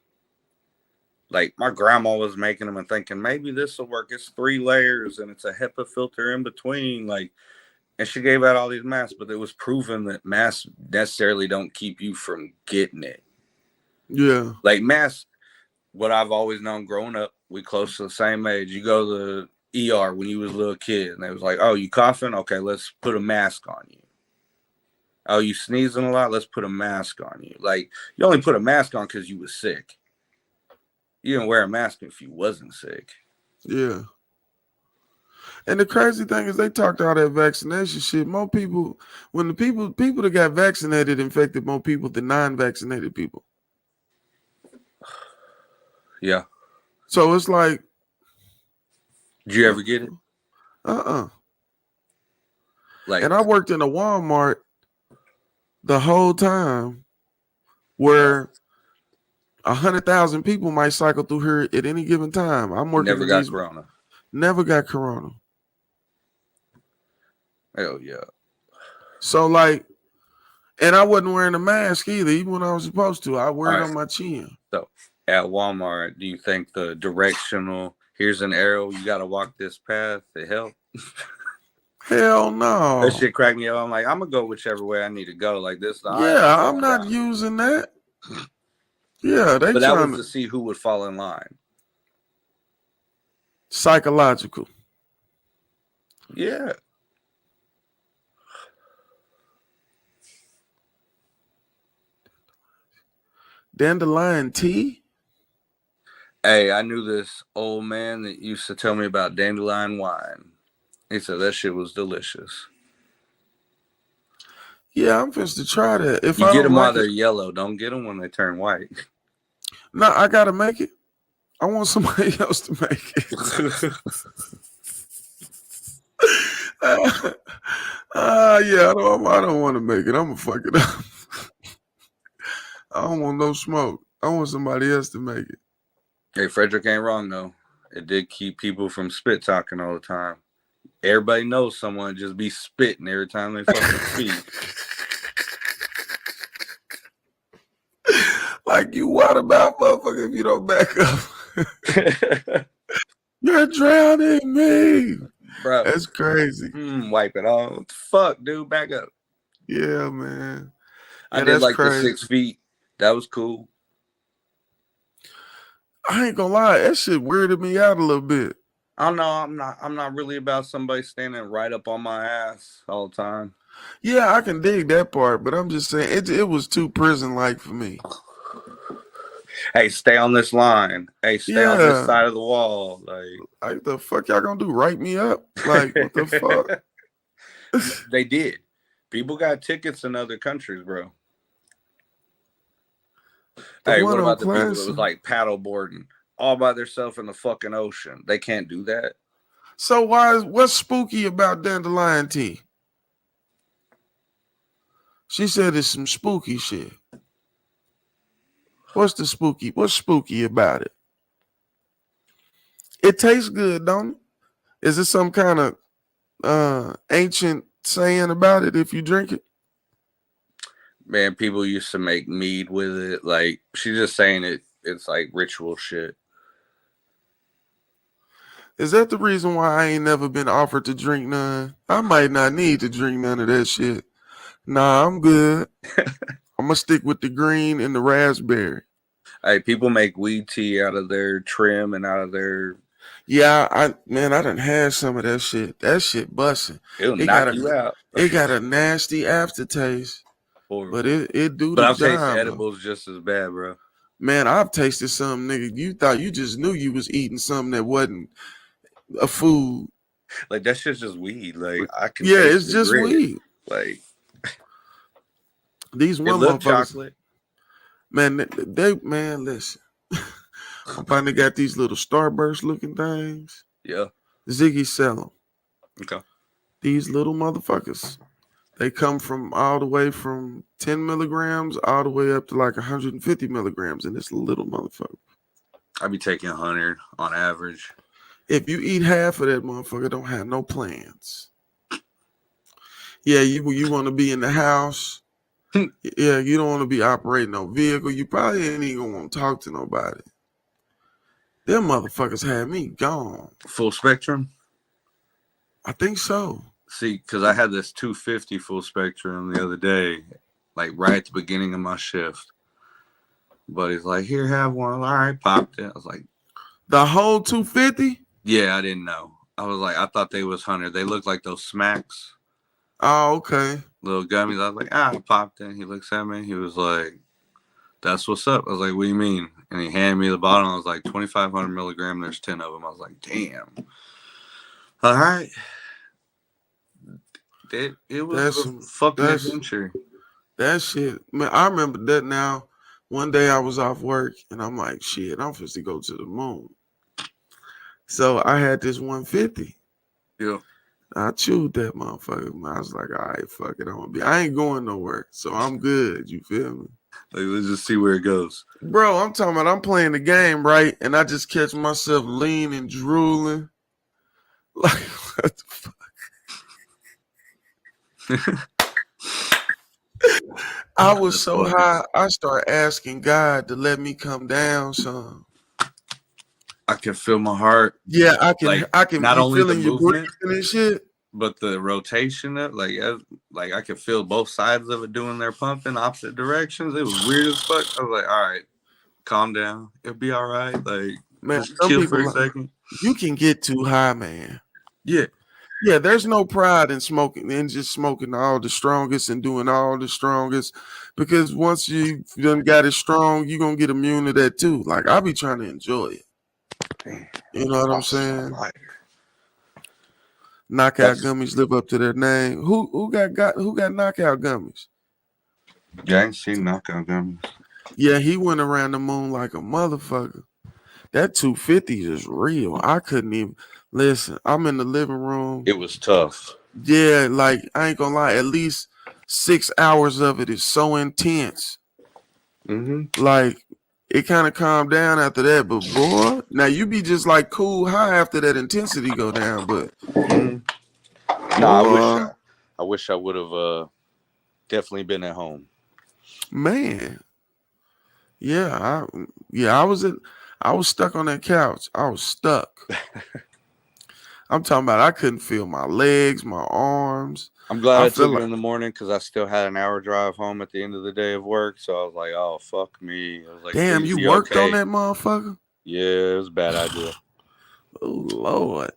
Like my grandma was making them and thinking maybe this will work. It's 3 layers and it's a HEPA filter in between. Like, and she gave out all these masks, but it was proven that masks necessarily don't keep you from getting it. Yeah. Like masks, what I've always known growing up, we close to the same age. You go to the ER when you was a little kid, and they was like, "Oh, you coughing? Okay, let's put a mask on you. Oh, you sneezing a lot? Let's put a mask on you." Like you only put a mask on because you was sick. You didn't wear a mask if you wasn't sick. Yeah. And the crazy thing is they talked all that vaccination shit. More people, when the people that got vaccinated infected more people than non-vaccinated people. Yeah. So it's like. Did you ever get it? Like, and I worked in a Walmart the whole time where 100,000 people might cycle through here at any given time. I'm working. Never got corona. Never got corona. Hell yeah. So like, and I wasn't wearing a mask either, even when I was supposed to. I wear it on my chin. So at Walmart, do you think the directional, here's an arrow, you got to walk this path to help? Hell no. That shit cracked me up. I'm like, I'm going to go whichever way I need to go. Like this. Yeah, I'm not using that. Yeah, but that was to see who would fall in line. Psychological. Yeah. Dandelion tea? Hey, I knew this old man that used to tell me about dandelion wine. He said that shit was delicious. Yeah, I'm supposed to try that. If you get them while they're yellow, don't get them when they turn white. No, I gotta make it. I want somebody else to make it. Yeah, I don't want to make it. I'm gonna fuck it up. I don't want no smoke. I want somebody else to make it. Hey, Frederick ain't wrong though. It did keep people from spit talking all the time. Everybody knows someone just be spitting every time they fucking speak. Like you water mouth motherfucker if you don't back up. You're drowning me. Bro. That's crazy. Wipe it off. What the fuck, dude? Back up. Yeah, man. I did like crazy. The 6 feet. That was cool. I ain't gonna lie, that shit weirded me out a little bit. I don't know. I'm not really about somebody standing right up on my ass all the time. Yeah, I can dig that part, but I'm just saying it was too prison-like for me. Hey, stay on this line. Hey, stay on this side of the wall. Like the fuck y'all gonna do? Write me up? Like what the fuck? They did. People got tickets in other countries, bro. Hey, what about the people that was like paddle boarding all by themselves in the fucking ocean? They can't do that. So what's spooky about dandelion tea? She said it's some spooky shit. What's spooky about it? It tastes good, don't it? Is it some kind of ancient saying about it if you drink it? Man, people used to make mead with it. Like, she's just saying it's like ritual shit. Is that the reason why I ain't never been offered to drink none? I might not need to drink none of that shit. Nah, I'm good. I'm going to stick with the green and the raspberry. Hey, people make weed tea out of their trim and out of their... Yeah, I done had some of that shit. That shit busting. It'll knock you out. It got a nasty aftertaste. But it do the job. But I've tasted edibles just as bad, bro. Man, I've tasted something, nigga. You thought you just knew you was eating something that wasn't a food. Like that shit's just weed. Like I can. Yeah, it's just weed. Like these one motherfuckers. Chocolate. Man, listen. I finally got these little Starburst looking things. Yeah. Ziggy sell them. Okay. These little motherfuckers. They come from all the way from 10 milligrams all the way up to like 150 milligrams in this little motherfucker. I be taking 100 on average. If you eat half of that motherfucker, don't have no plans. Yeah, you want to be in the house. Yeah, you don't want to be operating no vehicle. You probably ain't even gonna want to talk to nobody. Them motherfuckers had me gone. Full spectrum? I think so. See, because I had this 250 full spectrum the other day, like right at the beginning of my shift. But he's like, here, have one. All right, popped it. I was like, the whole 250? Yeah, I didn't know. I was like, I thought they was 100. They look like those smacks. Oh, okay. Little gummies. I was like, I popped it. He looks at me. He was like, that's what's up. I was like, what do you mean? And he handed me the bottle. I was like, 2,500 milligram. There's 10 of them. I was like, damn. All right. It was a fucking adventure. That shit. Man, I remember that now. One day I was off work and I'm like, shit, I'm supposed to go to the moon. So I had this 150. Yeah. I chewed that motherfucker. I was like, all right, fuck it. I ain't going nowhere. So I'm good. You feel me? Like, let's just see where it goes. Bro, I'm talking about I'm playing the game, right? And I just catch myself leaning, drooling. Like, what the fuck? I was so high, I started asking God to let me come down some. I can feel my heart. Yeah, I can not be only feeling the your movement breathing and shit. But the rotation of like I could feel both sides of it doing their pumping opposite directions. It was weird as fuck. I was like, all right, calm down. It'll be all right. Like, man, just some chill people for a second. You can get too high, man. Yeah. Yeah, there's no pride in smoking and just smoking all the strongest and doing all the strongest, because once you done got it strong, you're gonna get immune to that too. Like, I'll be trying to enjoy it. You know what I'm saying? Knockout gummies live up to their name. Who got knockout gummies? Yeah, I ain't seen knockout gummies. Yeah, he went around the moon like a motherfucker. That 250 is real. I couldn't even listen. I'm in the living room. It was tough. Yeah, like, I ain't gonna lie, at least 6 hours of it is so intense. Mm-hmm. Like, it kind of calmed down after that, but boy, now you be just like cool high after that intensity go down, but I wish I would have definitely been at home. Man. Yeah, I was stuck on that couch. I was stuck. I'm talking about I couldn't feel my legs, my arms. I'm glad I took it in the morning because I still had an hour drive home at the end of the day of work. So I was like, oh, fuck me. I was like, damn, you worked on that motherfucker? Yeah, it was a bad idea. Oh, Lord.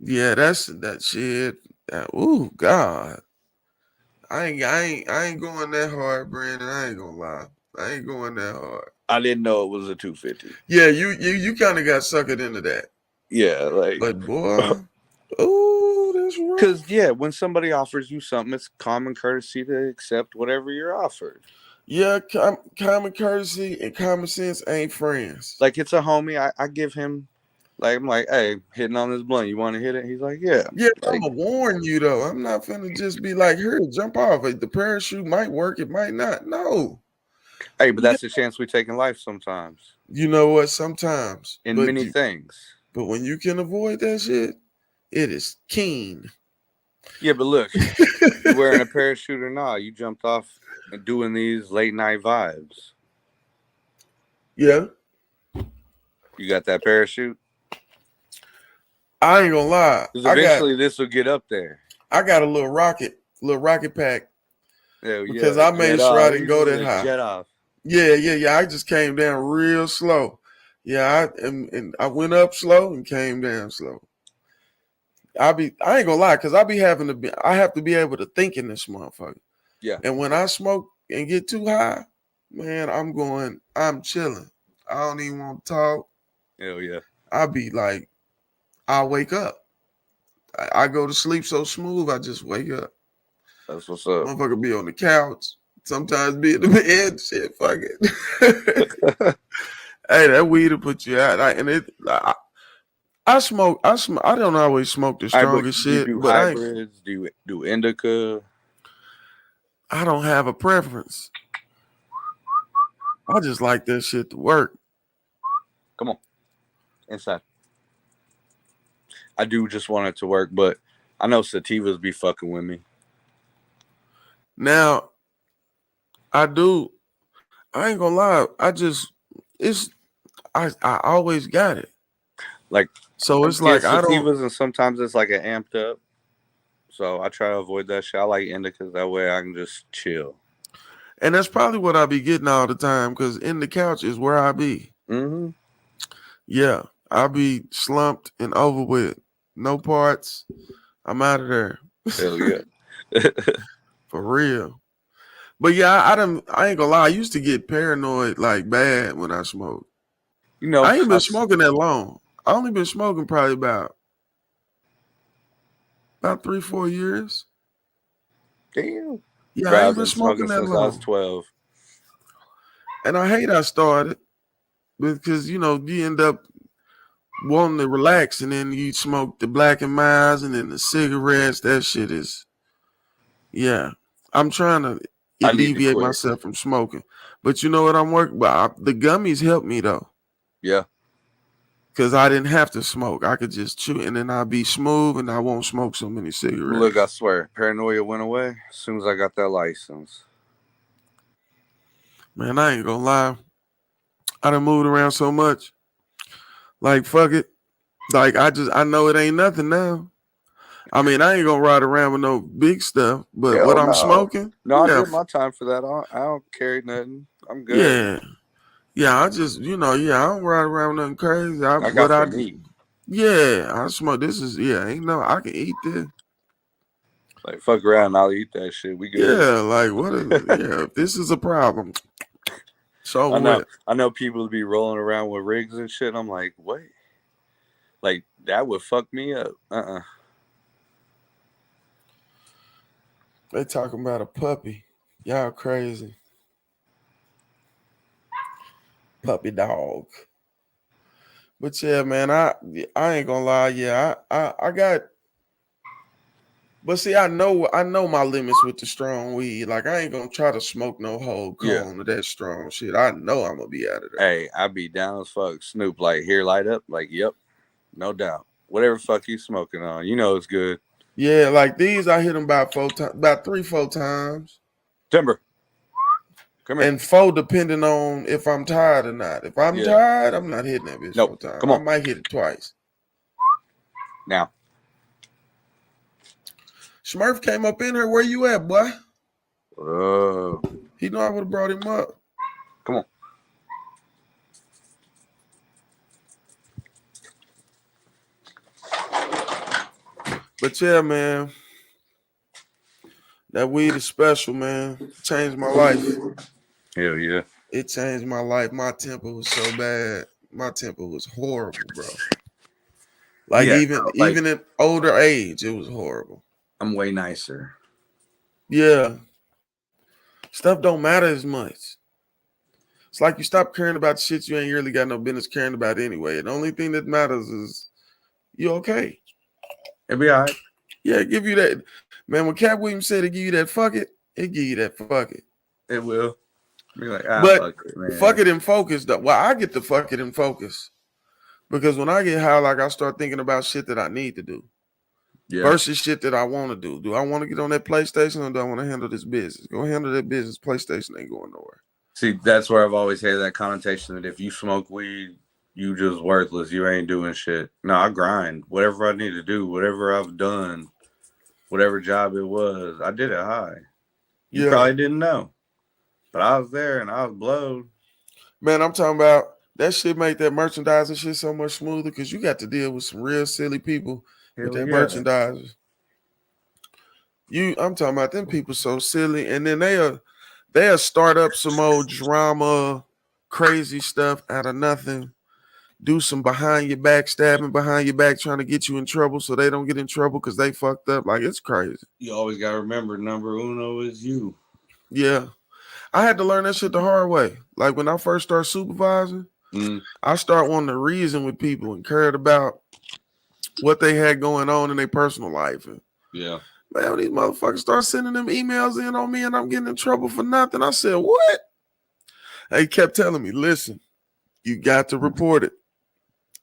Yeah, that shit. Oh, God. I ain't going that hard, Brandon. I ain't gonna lie. I ain't going that hard. I didn't know it was a 250. Yeah, you kind of got suckered into that. Yeah, like, but boy, oh, that's right. Because when somebody offers you something, it's common courtesy to accept whatever you're offered. Yeah, common courtesy and common sense ain't friends. Like, it's a homie. I give him, like, I'm like, hey, hitting on this blunt. You want to hit it? He's like, yeah. Yeah, like, I'm gonna warn you though. I'm not finna just be like, here, jump off. The parachute might work, it might not. No. Hey, but that's a chance we take in life sometimes. You know what? Sometimes. In many things. But when you can avoid that shit, it is keen. Yeah, but look, you wearing a parachute or not, you jumped off and doing these late night vibes. Yeah. You got that parachute? I ain't gonna lie. Because eventually this will get up there. I got a little rocket pack. Yeah, because I made sure I didn't go that high. Jet off. Yeah. I just came down real slow. Yeah, I went up slow and came down slow. I ain't gonna lie, because I have to be able to think in this motherfucker. Yeah. And when I smoke and get too high, man, I'm chilling. I don't even want to talk. Hell yeah. I be like, I wake up. I go to sleep so smooth, I just wake up. That's what's up. Motherfucker be on the couch. Sometimes be in the bed. Shit, fuck it. Hey, that weed will put you out. I smoke. I don't always smoke the All right, but strongest do you shit, do but hybrids? Do you do indica? I don't have a preference. I just like that shit to work. Come on, inside. I do just want it to work, but I know sativas be fucking with me. Now, I do. I ain't gonna lie. It's I always got it. Like, So I it's get like I don't, sativas, and sometimes it's like an amped up. So I try to avoid that shit. I like indicas. That way I can just chill. and that's probably what I be getting all the time because in the couch is where I be. Mm-hmm. Yeah, I be slumped and over with. No parts. I'm out of there. Hell yeah. For real. But yeah, I ain't gonna lie. I used to get paranoid like bad when I smoked. You know, I ain't been smoking that long. I only been smoking probably about 3-4 years. damn. Yeah, Bro, I I've ain't been been smoking smoking that since I was long. 12. And I hate I started because you end up wanting to relax and then you smoke the Black and Milds and then the cigarettes. That shit is, yeah. I'm trying to I need to alleviate quit. myself from smoking. But you know what I'm working? But the gummies helped me though. Yeah. Because I didn't have to smoke. I could just chew and then I'll be smooth and I won't smoke so many cigarettes. Look, I swear, paranoia went away as soon as I got that license. Man, I ain't gonna lie. I done moved around so much. Like, fuck it. Like, I know it ain't nothing now. I mean, I ain't gonna ride around with no big stuff, but Hell what I'm no. smoking, No, yeah, I did my time for that. I don't carry nothing. I'm good. yeah. Yeah, I just, I don't ride around with nothing crazy. I got for me. Yeah, I smoke. This is, ain't no, I can eat this. Like, fuck around, I'll eat that shit. We good. Yeah, like, what is it? Yeah, if this is a problem. So I know. what? I know people be rolling around with rigs and shit. I'm like, wait. Like, that would fuck me up. They talking about a puppy. Y'all crazy. Puppy dog. But yeah, man, I ain't gonna lie. Yeah, I got. But see, I know my limits with the strong weed. Like I ain't gonna try to smoke no whole cone of that strong shit. I know I'm gonna be out of there. Hey, I be down as fuck. Snoop, like, here, light up. Like, yep, no doubt. Whatever fuck you smoking on, you know it's good. Yeah, like these, I hit them about 3-4 times. Timber, come here. And 4 depending on if I'm tired or not. If I'm tired, I'm not hitting that bitch 4 times. Come on. I might hit it twice. Now. Smurf came up in here. Where you at, boy? Oh. He know I would have brought him up. Come on. But yeah, man. That weed is special, man. It changed my life. Hell yeah. It changed my life. My temper was so bad. My temper was horrible, bro. Like even at older age, it was horrible. I'm way nicer. Yeah. Stuff don't matter as much. It's like you stop caring about shit you ain't really got no business caring about anyway. The only thing that matters is you okay. It'll be all right. Yeah, give you that. Man, when Cat Williams said it give you that fuck it give you that fuck it. It will. Be like, but fuck it, man. Fuck it and focus. Well, I get the fuck it and focus. Because when I get high, like I start thinking about shit that I need to do. Yeah. Versus shit that I want to do. Do I want to get on that PlayStation or do I want to handle this business? Go handle that business. PlayStation ain't going nowhere. See, that's where I've always had that connotation that if you smoke weed, you just worthless. You ain't doing shit. No, I grind. Whatever I need to do, whatever I've done, whatever job it was, I did it high. You probably didn't know. But I was there and I was blowed. Man, I'm talking about that shit make that merchandising shit so much smoother because you got to deal with some real silly people with that merchandisers. I'm talking about them people so silly, and then they'll start up some old drama, crazy stuff out of nothing. Do some behind your back stabbing behind your back, trying to get you in trouble so they don't get in trouble because they fucked up. Like it's crazy. You always gotta remember, number uno is you. Yeah. I had to learn that shit the hard way. Like when I first started supervising, I start wanting to reason with people and cared about what they had going on in their personal life. And Yeah. man, when these motherfuckers start sending them emails in on me and I'm getting in trouble for nothing, I said, what? They kept telling me, listen, you got to report it.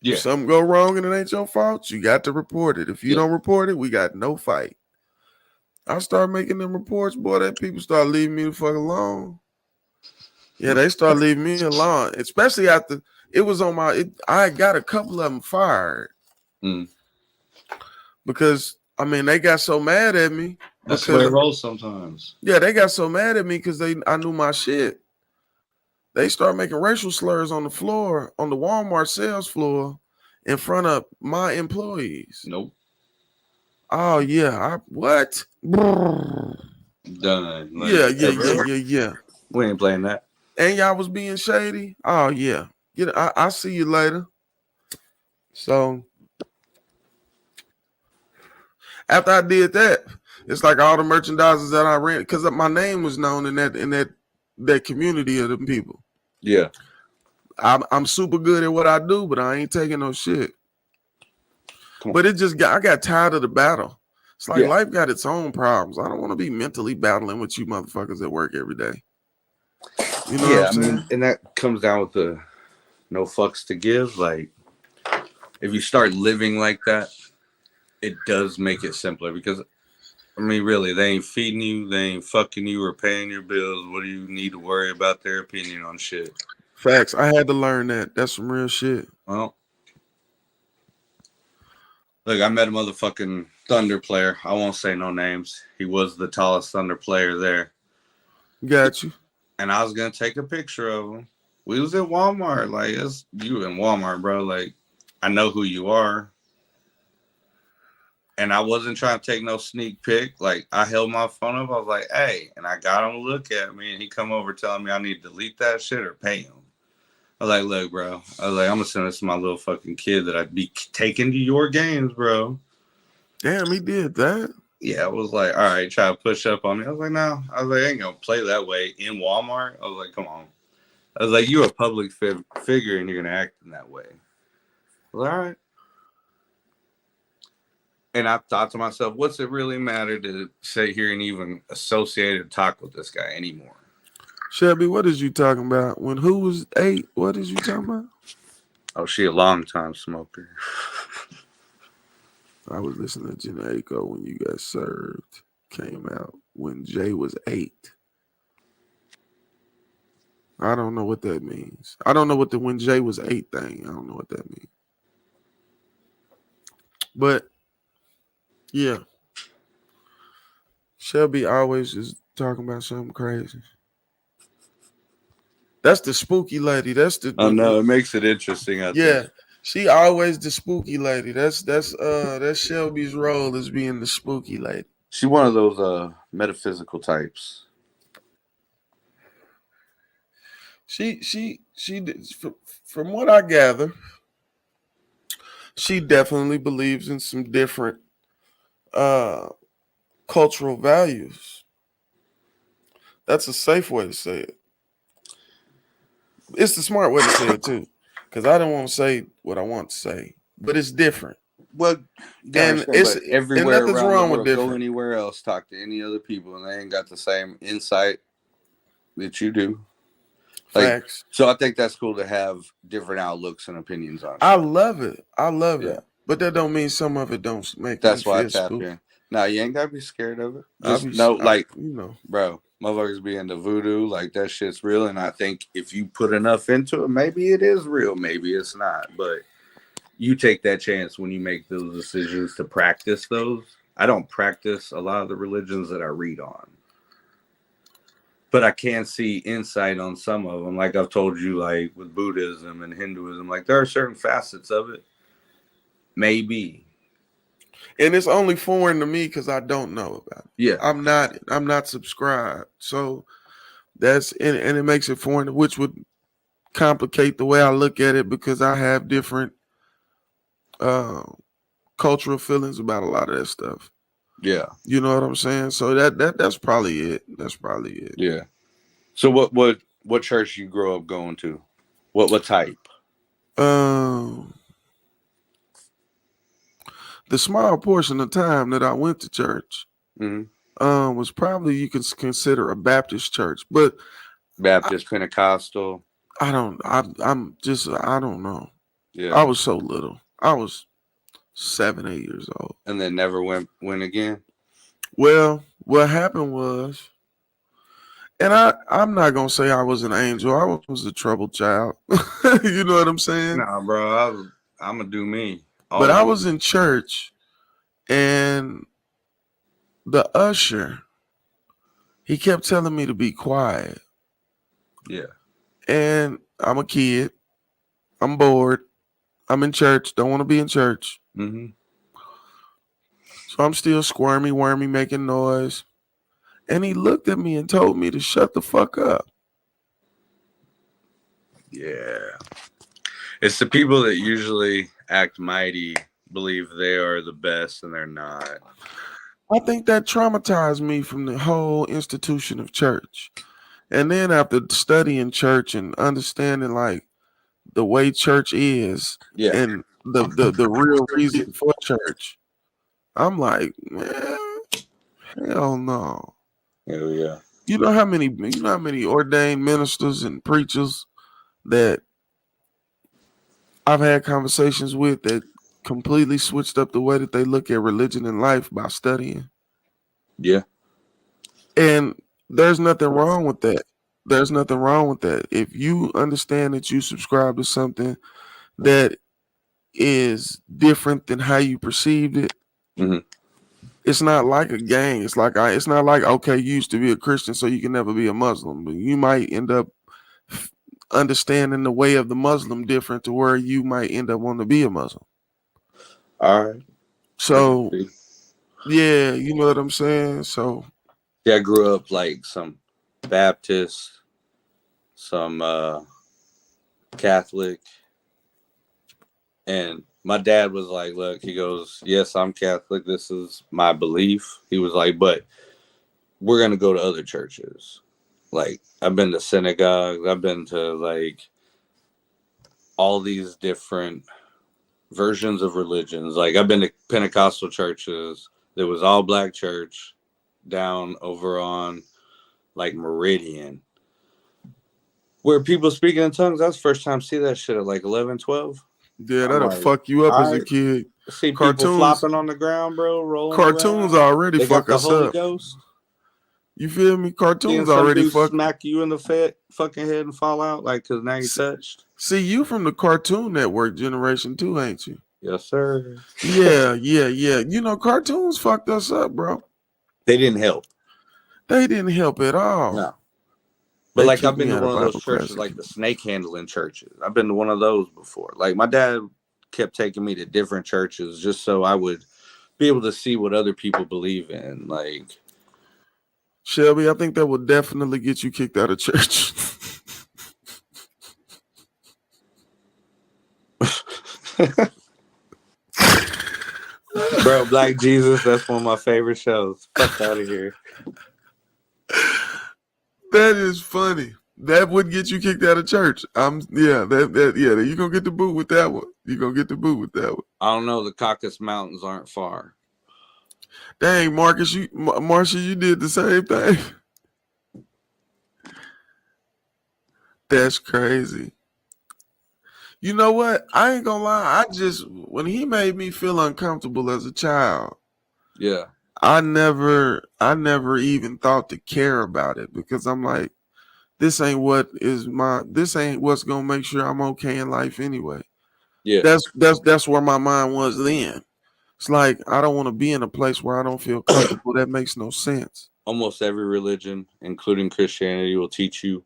Yeah. If something go wrong and it ain't your fault, you got to report it. If you don't report it, we got no fight. I started making them reports, boy, that people start leaving me the fuck alone. Yeah, they start leaving me alone, especially after it was on I got a couple of them fired because I mean they got so mad at me. That's the way it rolls sometimes. Yeah, they got so mad at me because I knew my shit. They start making racial slurs on the floor, on the Walmart sales floor, in front of my employees. Nope. Oh yeah, what? Done. Like, Yeah. We ain't playing that. And y'all was being shady. Oh yeah. I'll see you later. So after I did that, it's like all the merchandisers that I ran because my name was known in that community of them people. Yeah. I'm super good at what I do, but I ain't taking no shit. But I got tired of the battle. It's like life got its own problems. I don't want to be mentally battling with you motherfuckers at work every day. You know what I'm saying? And that comes down with the no fucks to give. Like, if you start living like that, it does make it simpler because, I mean, really, they ain't feeding you, they ain't fucking you or paying your bills. What do you need to worry about their opinion on shit? Facts. I had to learn that. That's some real shit. Well, look, I met a motherfucking Thunder player. I won't say no names. He was the tallest Thunder player there. Got you. And I was going to take a picture of him. We was at Walmart. Like, it's you in Walmart, bro. Like, I know who you are. And I wasn't trying to take no sneak pic. Like, I held my phone up. I was like, hey. And I got him to look at me. And he come over telling me I need to delete that shit or pay him. I was like, look, bro. I was like, I'm going to send this to my little fucking kid that I'd be taking to your games, bro. Damn, he did that. Yeah, I was like, all right, try to push up on me. I was like, no. I was like, I ain't going to play that way in Walmart. I was like, come on. I was like, you're a public figure and you're going to act in that way. I was like, all right. And I thought to myself, what's it really matter to sit here and even associate or talk with this guy anymore? Shelby, what is you talking about? When who was 8? What is you talking about? Oh, she a long time smoker. I was listening to Jhené Aiko when You Got Served came out when Jay was 8. I don't know what that means. I don't know what the when Jay was 8 thing. I don't know what that means. But yeah. Shelby always is talking about something crazy. That's the spooky lady. That's the Oh no, it makes it interesting. I think. She always the spooky lady. That's Shelby's role as being the spooky lady. She's one of those metaphysical types. She from what I gather, she definitely believes in some different cultural values. That's a safe way to say it. It's the smart way to say it too, because I don't want to say what I want to say, but it's different. Well, and it's everywhere and nothing's around wrong the world, with different. Go anywhere else, talk to any other people, and they ain't got the same insight that you do. Facts. So I think that's cool to have different outlooks and opinions on it. I love it. But that don't mean some of it don't make. That's why I tap spooky. in. Now you ain't gotta be scared of it. Just know, bro, motherfuckers be into voodoo, like that shit's real. And I think if you put enough into it, maybe it is real, maybe it's not. But you take that chance when you make those decisions to practice those. I don't practice a lot of the religions that I read on, but I can see insight on some of them. Like I've told you, like with Buddhism and Hinduism, like there are certain facets of it. Maybe. And it's only foreign to me because I don't know about it. Yeah. I'm not subscribed. So that's and it makes it foreign, which would complicate the way I look at it because I have different cultural feelings about a lot of that stuff. Yeah. You know what I'm saying? So that's probably it. That's probably it. Yeah. So what church you grow up going to? What type? the small portion of time that I went to church was probably you could consider a Baptist church, but Baptist, Pentecostal. I don't. I don't know. Yeah. I was so little. I was 7, 8 years old. And then never went again. Well, what happened was, and I'm not gonna say I was an angel. I was a troubled child. You know what I'm saying? Nah, bro. I'm gonna do me. But I was in church, and the usher, he kept telling me to be quiet. Yeah. And I'm a kid. I'm bored. I'm in church. Don't want to be in church. Mm-hmm. So I'm still squirmy, wormy, making noise. And he looked at me and told me to shut the fuck up. Yeah. It's the people that usually act mighty, believe they are the best, and they're not. I think that traumatized me from the whole institution of church. And then after studying church and understanding like the way church is and the real reason for church, I'm like, man, hell no. Hell yeah. You know how many ordained ministers and preachers that I've had conversations with that completely switched up the way that they look at religion and life by studying. Yeah. And there's nothing wrong with that. There's nothing wrong with that. If you understand that you subscribe to something that is different than how you perceived it, it's not like a gang. It's not like, okay, you used to be a Christian, so you can never be a Muslim. But you might end up understanding the way of the Muslim different to where you might end up wanting to be a Muslim. All right. So, yeah, you know what I'm saying? So, yeah, I grew up like some Baptist, some Catholic, and my dad was like, look, he goes, yes, I'm Catholic. This is my belief. He was like, but we're going to go to other churches. Like, I've been to synagogues. I've been to like all these different versions of religions. Like, I've been to Pentecostal churches. There was all black church down over on like Meridian, where people speaking in tongues. That's the first time I see that shit at like 11, 12. Yeah, that'll fuck you up as a kid. See people flopping on the ground, bro, rolling cartoons around. Already they fuck got us the Holy up. Ghost. You feel me? Cartoons already smack you in the fucking head and fall out, like, because now you touched. See, you from the Cartoon Network generation too, ain't you? Yes, sir. Yeah. You know, cartoons fucked us up, bro. They didn't help. They didn't help at all. No. But like, I've been to one of those churches, like the snake handling churches. I've been to one of those before. Like, my dad kept taking me to different churches just so I would be able to see what other people believe in. Like, Shelby, I think that will definitely get you kicked out of church. Bro, Black Jesus, that's one of my favorite shows. Fuck out of here. That is funny. That would get you kicked out of church. You're gonna get the boot with that one. I don't know. The Caucasus Mountains aren't far. Dang, Marcia, you did the same thing. That's crazy. You know what? I ain't gonna lie. When he made me feel uncomfortable as a child, yeah, I never even thought to care about it, because I'm like, this ain't what's gonna make sure I'm okay in life anyway. Yeah, that's where my mind was then. It's like, I don't want to be in a place where I don't feel comfortable. That makes no sense. Almost every religion, including Christianity, will teach you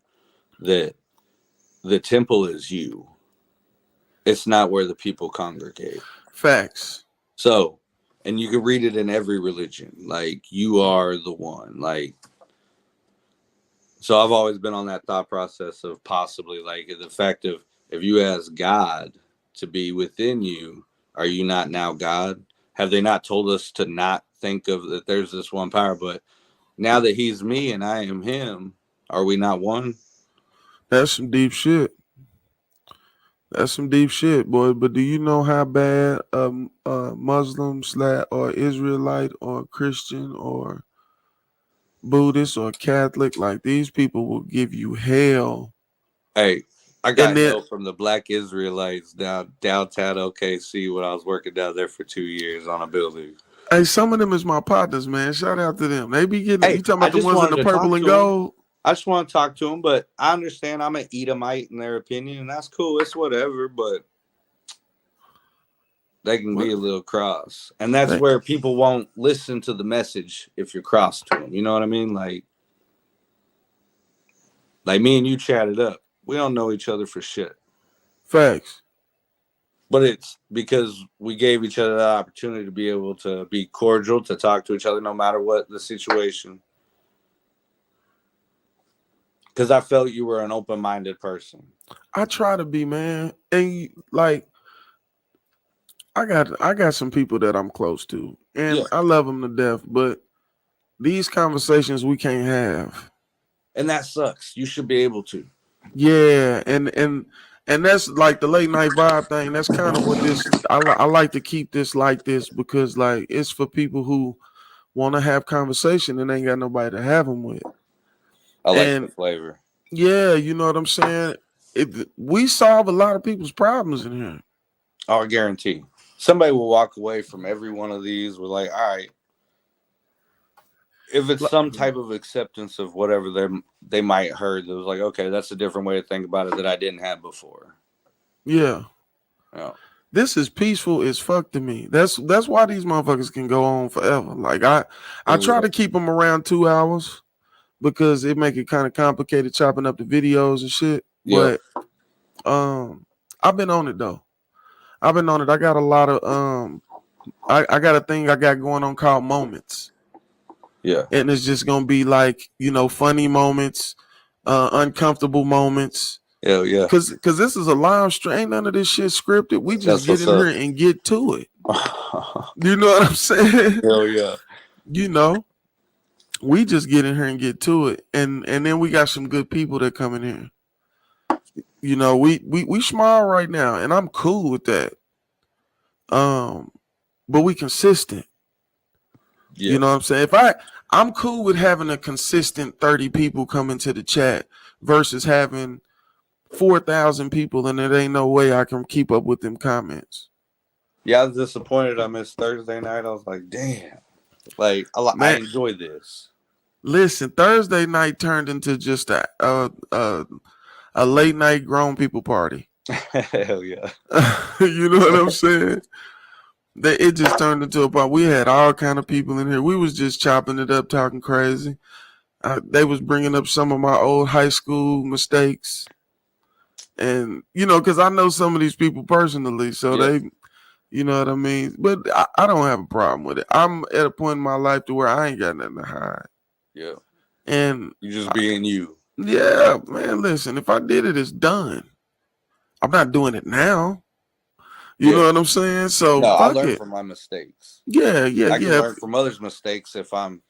that the temple is you. It's not where the people congregate. Facts. So, and you can read it in every religion. Like, you are the one. Like, so I've always been on that thought process of possibly, like, the fact of, if you ask God to be within you, are you not now God? Have they not told us to not think of that there's this one power? But now that he's me and I am him, are we not one? That's some deep shit. That's some deep shit, boy. But do you know how bad Muslim or Israelite or Christian or Buddhist or Catholic, like these people will give you hell. Hey, I And got then, help from the Black Israelites downtown OKC when I was working down there for 2 years on a building. hey, some of them is my partners, man. Shout out to them. They be getting. Hey, You talking I about the just ones in wanted the to purple talk and to them. gold? I just want to talk to them, but I understand I'm an Edomite in their opinion, and that's cool. It's whatever, but they can be a little cross. And that's where people won't listen to the message if you're cross to them. You know what I mean? Like me and you chatted up. We don't know each other for shit. Facts. But it's because we gave each other the opportunity to be able to be cordial, to talk to each other no matter what the situation. Because I felt you were an open-minded person. I try to be, man. And like, I got some people that I'm close to, and I love them to death. But these conversations we can't have, and that sucks. You should be able to. Yeah, and that's like the late night vibe thing. That's kind of what this. I like to keep this like this because like it's for people who want to have conversation and ain't got nobody to have them with. I like the flavor. Yeah, you know what I'm saying. We solve a lot of people's problems in here. Oh, I guarantee. Somebody will walk away from every one of these with like, all right. If it's some type of acceptance of whatever they might heard, it was like, okay, that's a different way to think about it that I didn't have before. Yeah. This is peaceful as fuck to me. That's why these motherfuckers can go on forever. Like I try to keep them around 2 hours because it make it kind of complicated chopping up the videos and shit. But I've been on it though. I got a lot of I got a thing I got going on called moments. Yeah. And it's just gonna be like, you know, funny moments, uncomfortable moments. Hell yeah. Cause this is a live stream. Ain't none of this shit scripted. We just get in here and get to it. You know what I'm saying? Hell yeah. You know, we just get in here and get to it. And then we got some good people that come in here. You know, we smile right now, and I'm cool with that. But we consistent. Yeah. You know what I'm saying? I'm cool with having a consistent 30 people come into the chat versus having 4,000 people, and there ain't no way I can keep up with them comments. Yeah, I was disappointed I missed Thursday night. I was like, damn. Like, I enjoy this. Listen, Thursday night turned into just a late night grown people party. Hell yeah. You know what I'm saying? It just turned into a party. We had all kind of people in here. We was just chopping it up, talking crazy. They was bringing up some of my old high school mistakes. And, you know, because I know some of these people personally, so they, you know what I mean? But I don't have a problem with it. I'm at a point in my life to where I ain't got nothing to hide. Yeah. And you just being you. Yeah, man, listen, if I did it, it's done. I'm not doing it now. You know what I'm saying? So I learn from my mistakes. Yeah. I can learn from others' mistakes if I'm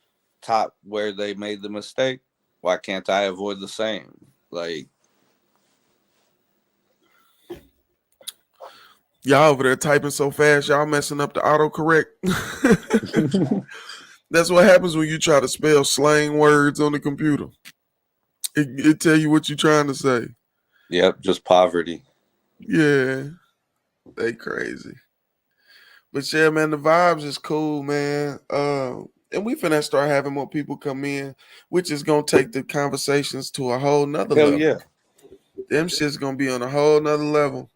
taught where they made the mistake. Why can't I avoid the same? Like, y'all over there typing so fast, y'all messing up the autocorrect. That's what happens when you try to spell slang words on the computer. It tell you what you're trying to say. Yep, just poverty. Yeah, they crazy. But yeah, man, the vibes is cool, man. And we finna start having more people come in, which is gonna take the conversations to a whole nother level. Yeah. Them shit's gonna be on a whole nother level.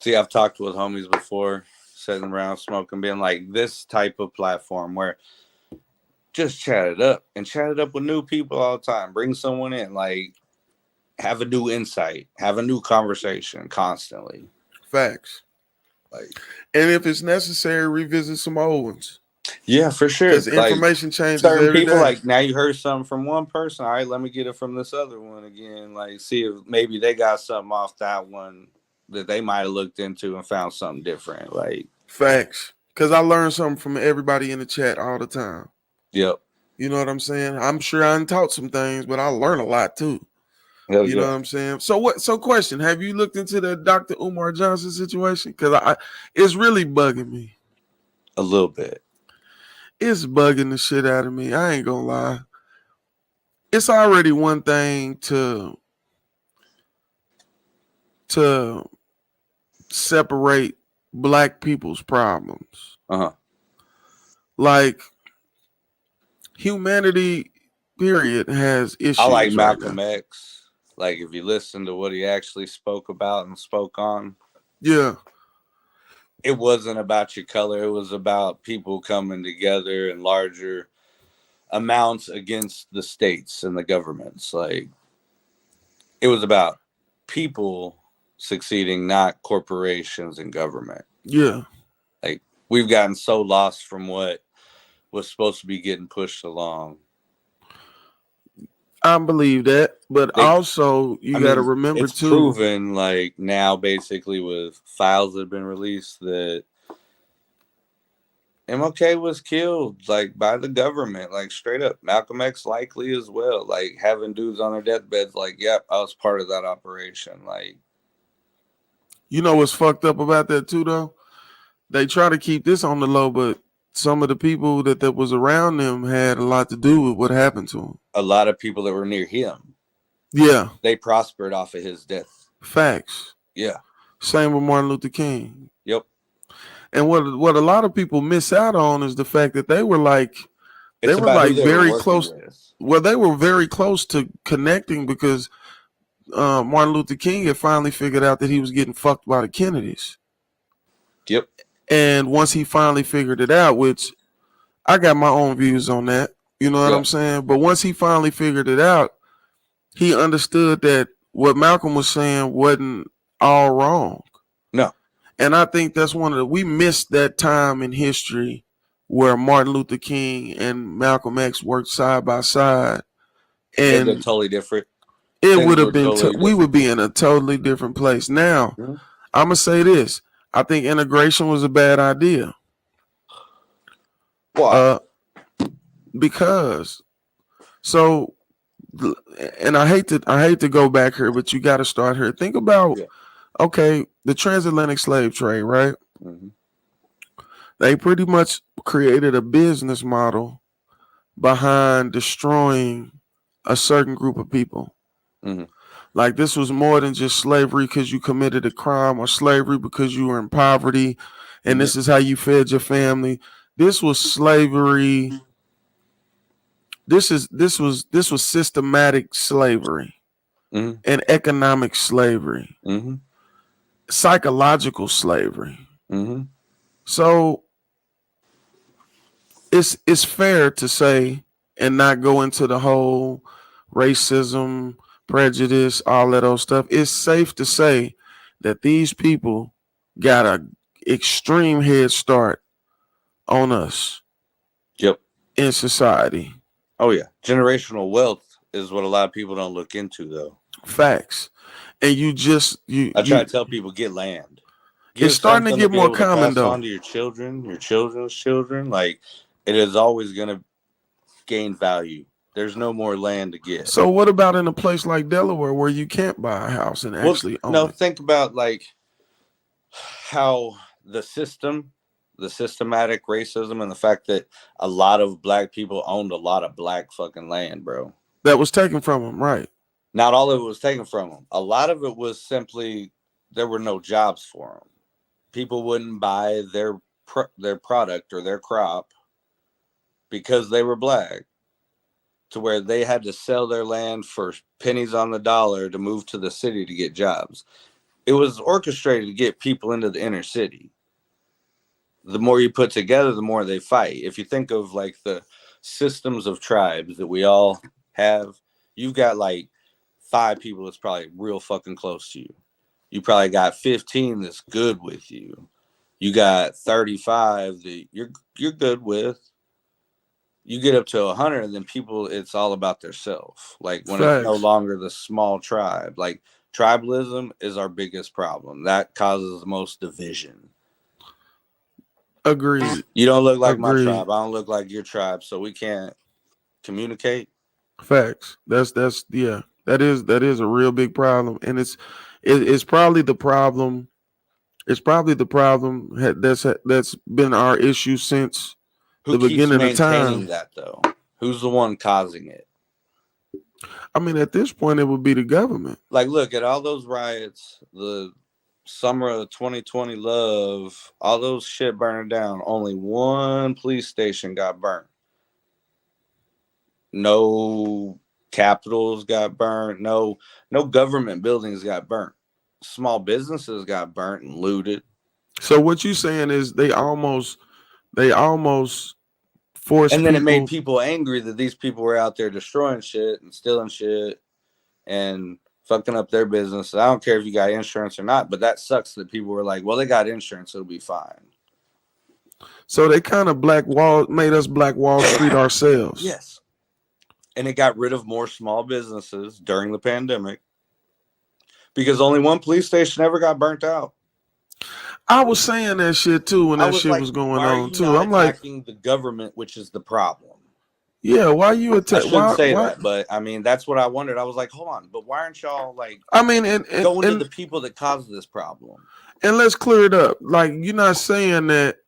See, I've talked with homies before, sitting around smoking, being like, this type of platform where just chat it up with new people all the time. Bring someone in, like, have a new insight, have a new conversation constantly. Facts. Like, and if it's necessary, revisit some old ones. Yeah, for sure. Because information changes certain every people, day. like, now you heard something from one person. All right, let me get it from this other one again. Like, see if maybe they got something off that one that they might have looked into and found something different. Like, facts. Because I learn something from everybody in the chat all the time. Yep. You know what I'm saying? I'm sure I taught some things, but I learn a lot too. Hell You know yeah. what I'm saying? So what? So question: have you looked into the Dr. Umar Johnson situation? Because it's really bugging me. A little bit. It's bugging the shit out of me. I ain't gonna lie. It's already one thing to separate black people's problems. Uh-huh. Like humanity, period, has issues. I like right Malcolm now. X. Like, if you listen to what he actually spoke about and spoke on, Yeah, it wasn't about your color. It was about people coming together in larger amounts against the states and the governments. Like, it was about people succeeding, not corporations and government. yeah. Like, we've gotten so lost from what was supposed to be getting pushed along. I believe that, but also you got to remember it's too. proven, like, now basically with files that have been released that MLK was killed, like, by the government, like, straight up. Malcolm X likely as well, like, having dudes on their deathbeds, like, yep, I was part of that operation. Like, You know what's fucked up about that too, though? They try to keep this on the low, but some of the people that was around them had a lot to do with what happened to them. a lot of people that were near him, Yeah, they prospered off of his death. facts. Yeah. Same with Martin Luther King. Yep. And what a lot of people miss out on is the fact that they were like very close. Well, they were very close to connecting because Martin Luther King had finally figured out that he was getting fucked by the Kennedys. Yep. And once he finally figured it out, which I got my own views on that, you know what I'm saying? But once he finally figured it out, he understood that what Malcolm was saying wasn't all wrong. No. And I think that's we missed that time in history where Martin Luther King and Malcolm X worked side by side. And they're totally different. It would have been, we would be in a totally different place. Now, I'm going to say this. I think integration was a bad idea. Why? Because, so, and I hate to go back here, but you got to start here. Think about, okay, the transatlantic slave trade, right? Mm-hmm. They pretty much created a business model behind destroying a certain group of people. Mm-hmm. Like, this was more than just slavery because you committed a crime, or slavery because you were in poverty and this is how you fed your family. This was slavery. This was systematic slavery and economic slavery, psychological slavery. So it's fair to say, and not go into the whole racism, prejudice, all that old stuff. It's safe to say that these people got an extreme head start on us. Yep. In society. Oh yeah, generational wealth is what a lot of people don't look into, though. Facts. And I try to tell people, get land. It's starting to get more common, though. On to your children, your children's children. Like, it is always going to gain value. There's no more land to get. So what about in a place like Delaware where you can't buy a house and actually own it? Think about, like, how the systematic racism and the fact that a lot of black people owned a lot of black fucking land, bro. That was taken from them, right? Not all of it was taken from them. A lot of it was simply there were no jobs for them. People wouldn't buy their product or their crop because they were black, to where they had to sell their land for pennies on the dollar to move to the city to get jobs. It was orchestrated to get people into the inner city. The more you put together, the more they fight. If you think of, like, the systems of tribes that we all have, you've got like 5 people that's probably real fucking close to you. You probably got 15 that's good with you. You got 35 that you're good with. You get up to 100, and then people, it's all about their self. Like, when it's no longer the small tribe. Like, tribalism is our biggest problem. That causes the most division. Agreed. You don't look like my tribe. I don't look like your tribe, so we can't communicate. Facts. That's That is a real big problem, and it's probably the problem. It's probably the problem that's been our issue since Who the keeps beginning of maintaining time. that though? Who's the one causing it? I mean, at this point, it would be the government. Like, look at all those riots, the summer of 2020 love, all those shit burning down. Only one police station got burnt. No capitals got burnt. No government buildings got burnt. Small businesses got burnt and looted. So what you saying is they almost force And then it made people. people angry that these people were out there destroying shit and stealing shit and fucking up their business. I don't care if you got insurance or not, but that sucks that people were like, well, they got insurance, it'll be fine. So they kind of made us Black Wall Street ourselves. Yes. And it got rid of more small businesses during the pandemic because only one police station ever got burnt out. I was saying that shit too when that shit like, was going why are on you too. not I'm like, attacking the government, which is the problem. yeah, why you I attack? shouldn't say that, but I mean that's what I wondered. I was like, hold on, but why aren't y'all like? I mean, going to the people that caused this problem? And let's clear it up. Like, you're not saying that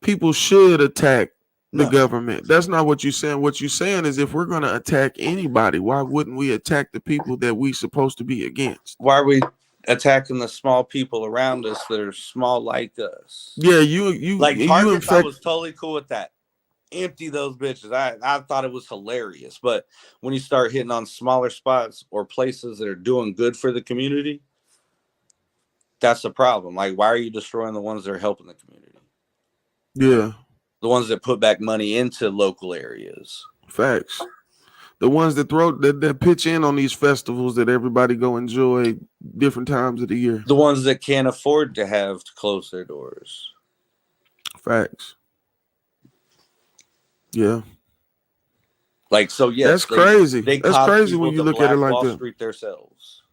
people should attack the government. That's not what you're saying. What you're saying is if we're going to attack anybody, why wouldn't we attack the people that we supposed to be against? Why are we attacking the small people around us that are small like us? Yeah, you like Targets. I was totally cool with that. Empty those bitches. I thought it was hilarious. But when you start hitting on smaller spots or places that are doing good for the community, that's the problem. Like, why are you destroying the ones that are helping the community? Yeah. The ones that put back money into local areas. Facts. The ones that pitch in on these festivals that everybody go enjoy different times of the year. The ones that can't afford to have to close their doors. Facts. Yeah. Like, so yes, that's crazy. That's crazy when you look at it like Wall that. Street themselves.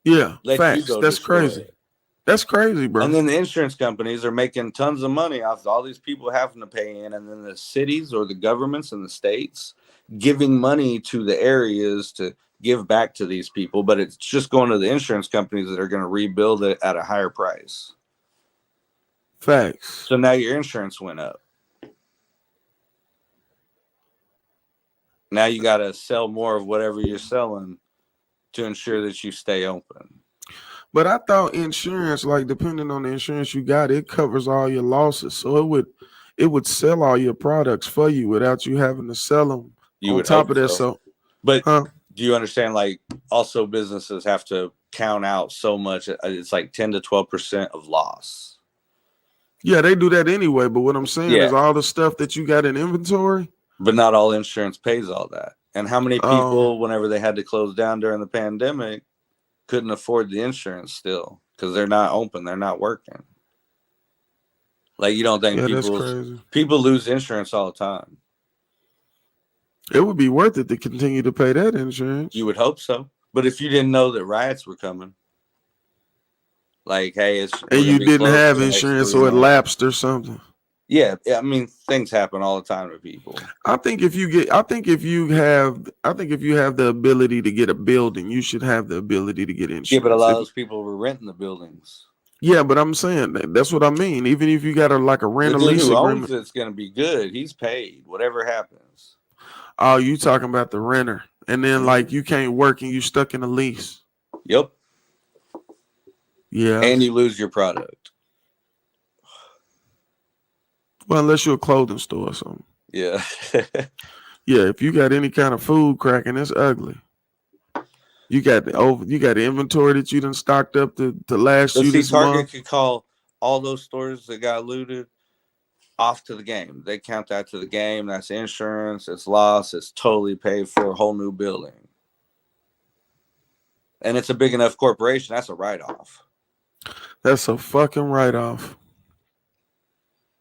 Yeah, facts. That's crazy. That's crazy, bro. And then the insurance companies are making tons of money off all these people having to pay in, and then the cities or the governments and the states giving money to the areas to give back to these people, but it's just going to the insurance companies that are going to rebuild it at a higher price. Facts. So now your insurance went up. Now you got to sell more of whatever you're selling to ensure that you stay open. But I thought insurance, like depending on the insurance you got, it covers all your losses. So it would sell all your products for you without you having to sell them. You on would top hope of that, so. But do you understand? Like, also businesses have to count out so much. It's like 10 to 12% of loss. Yeah, they do that anyway. But what I'm saying is all the stuff that you got in inventory. But not all insurance pays all that. And how many people, whenever they had to close down during the pandemic, couldn't afford the insurance still because they're not open, they're not working. Like, you don't think people lose insurance all the time? It would be worth it to continue to pay that insurance. You would hope so. But if you didn't know that riots were coming, like, hey, and you didn't have insurance or it lapsed or something. Yeah, I mean, things happen all the time to people. I think if you have the ability to get a building, you should have the ability to get insurance. Yeah, but a lot of those people were renting the buildings. Yeah, but I'm saying that's what I mean. Even if you got a rent or lease agreement, it's going to be good. He's paid, whatever happens. Oh, you talking about the renter, and then like you can't work and you stuck in a lease. Yep. Yeah, and you lose your product. Well, unless you're a clothing store or something. Yeah. Yeah, if you got any kind of food cracking, it's ugly. You got the inventory that you done stocked up to last you this month. Target could call all those stores that got looted off to the game. They count that to the game. That's insurance. It's loss. It's totally paid for a whole new building. And it's a big enough corporation. That's a write-off. That's a fucking write-off.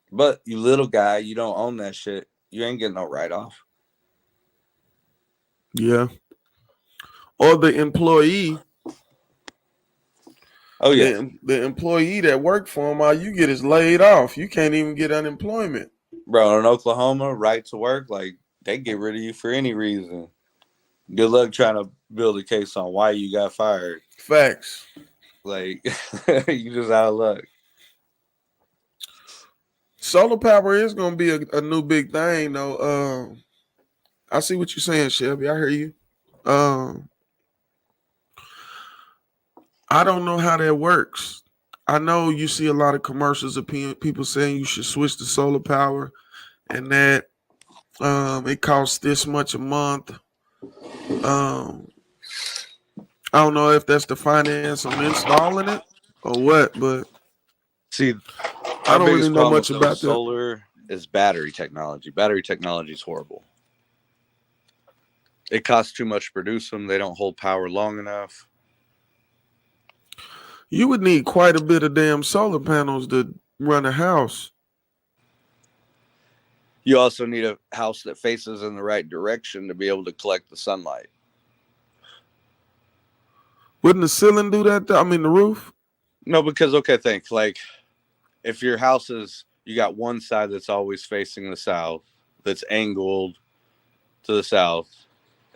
But you little guy, you don't own that shit. You ain't getting no write-off. Yeah. Or the employee. Oh, yeah. The employee that worked for him, all you get is laid off. You can't even get unemployment. Bro, in Oklahoma, right to work, like, they get rid of you for any reason. Good luck trying to build a case on why you got fired. Facts. Like, you just out of luck. Solar power is gonna be a new big thing, though. I see what you're saying, Shelby. I hear you. I don't know how that works. I know you see a lot of commercials of people saying you should switch to solar power, and that it costs this much a month. Um, I don't know if that's the finance on installing it or what, but See, I our don't really biggest know problem much with about those that. solar is battery technology. Battery technology is horrible. It costs too much to produce them. They don't hold power long enough. You would need quite a bit of damn solar panels to run a house. You also need a house that faces in the right direction to be able to collect the sunlight. Wouldn't the ceiling do that? I mean, the roof? No, because, okay, think, like, if your house is, you got one side that's always facing the south, that's angled to the south,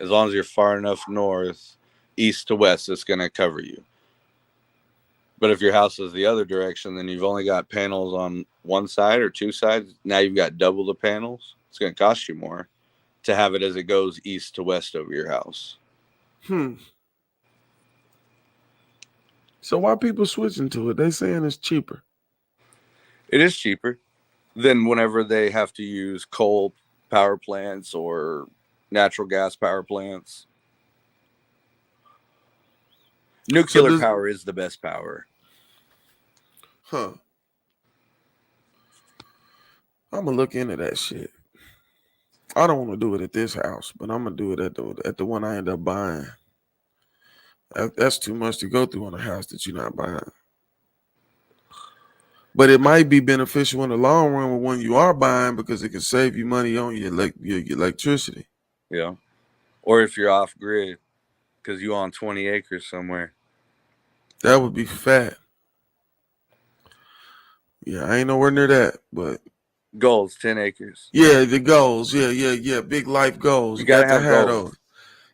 as long as you're far enough north, east to west, it's going to cover you. But if your house is the other direction, then you've only got panels on one side or two sides. Now you've got double the panels. It's going to cost you more to have it as it goes east to west over your house. So why people switching to it? They saying it's cheaper. It is cheaper than whenever they have to use coal power plants or natural gas power plants. Nuclear power is the best power. Huh. I'm gonna look into that shit. I don't want to do it at this house, but I'm gonna do it at the one I end up buying. That's too much to go through on a house that you're not buying. But it might be beneficial in the long run with one you are buying because it can save you money on your electricity. Yeah. Or if you're off grid because you on 20 acres somewhere. That would be fat. Yeah, I ain't nowhere near that, but goals, 10 acres. Yeah, the goals. Yeah. Big life goals. You gotta have goals. Those.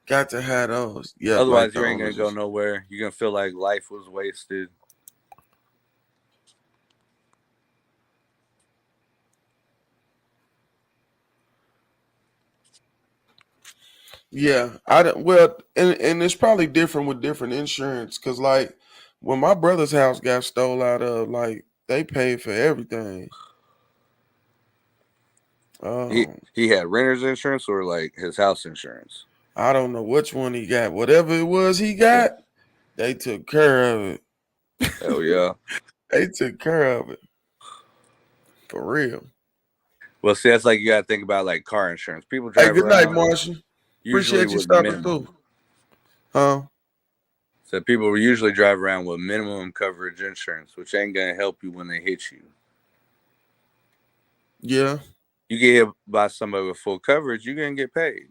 Got to have those. Yeah. Otherwise, you ain't gonna go nowhere. You're gonna feel like life was wasted. Yeah, and it's probably different with different insurance because like when my brother's house got stole out of, like they paid for everything. He had renter's insurance or like his house insurance. I don't know which one he got. Whatever it was he got, they took care of it. Hell yeah. They took care of it. For real. Well, see, that's like you gotta think about like car insurance. People drive good night, Marshall. Appreciate you stopping through. So people usually drive around with minimum coverage insurance, which ain't gonna help you when they hit you. Yeah. You get hit by somebody with full coverage, you're gonna get paid.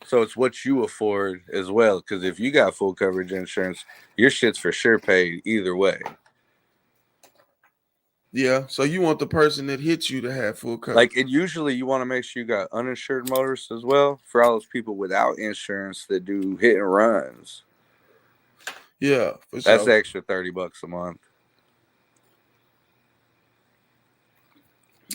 So it's what you afford as well. Because if you got full coverage insurance, your shit's for sure paid either way. Yeah. So you want the person that hits you to have full coverage. Like, and usually you want to make sure you got uninsured motorists as well for all those people without insurance that do hit and runs. Yeah, for sure. That's the extra $30 a month.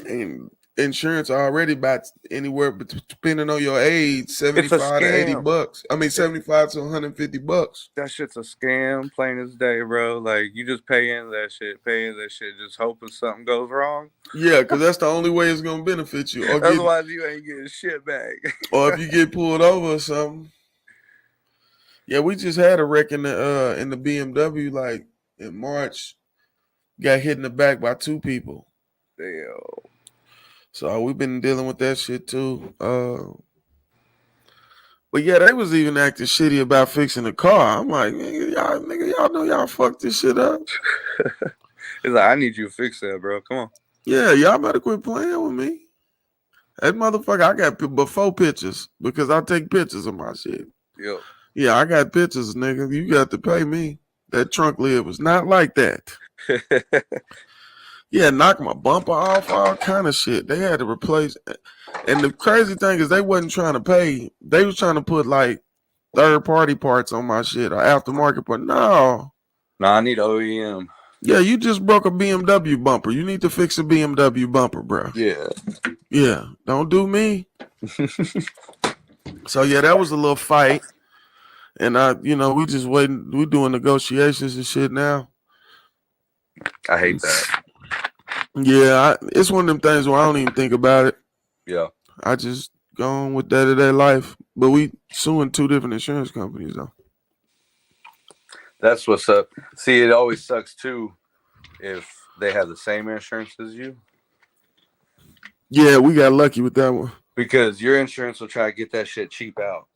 And insurance already about anywhere depending on your age, $75 to $80. I mean, $75 to $150. That shit's a scam, plain as day, bro. Like you just pay into that shit, just hoping something goes wrong. Yeah, because that's the only way it's gonna benefit you. Otherwise, you ain't getting shit back. Or if you get pulled over or something. Yeah, we just had a wreck in the BMW like in March. Got hit in the back by 2 people. Damn. So we've been dealing with that shit too. But yeah, they was even acting shitty about fixing the car. I'm like, y'all know y'all fucked this shit up. It's like, I need you to fix that, bro. Come on. Yeah, y'all better quit playing with me. That motherfucker, I got before pictures because I take pictures of my shit. Yep. Yeah, I got pictures, nigga. You got to pay me. That trunk lid was not like that. Yeah, knock my bumper off, all kind of shit. They had to replace. And the crazy thing is, they wasn't trying to pay. They was trying to put like third party parts on my shit or aftermarket part. No. I need OEM. Yeah, you just broke a BMW bumper. You need to fix a BMW bumper, bro. Yeah. Yeah, don't do me. So yeah, that was a little fight. And we just waiting. We doing negotiations and shit now. I hate that. Yeah, it's one of them things where I don't even think about it. Yeah. I just go on with day-to-day life. But we suing 2 different insurance companies, though. That's what's up. See, it always sucks, too, if they have the same insurance as you. Yeah, we got lucky with that one. Because your insurance will try to get that shit cheap out.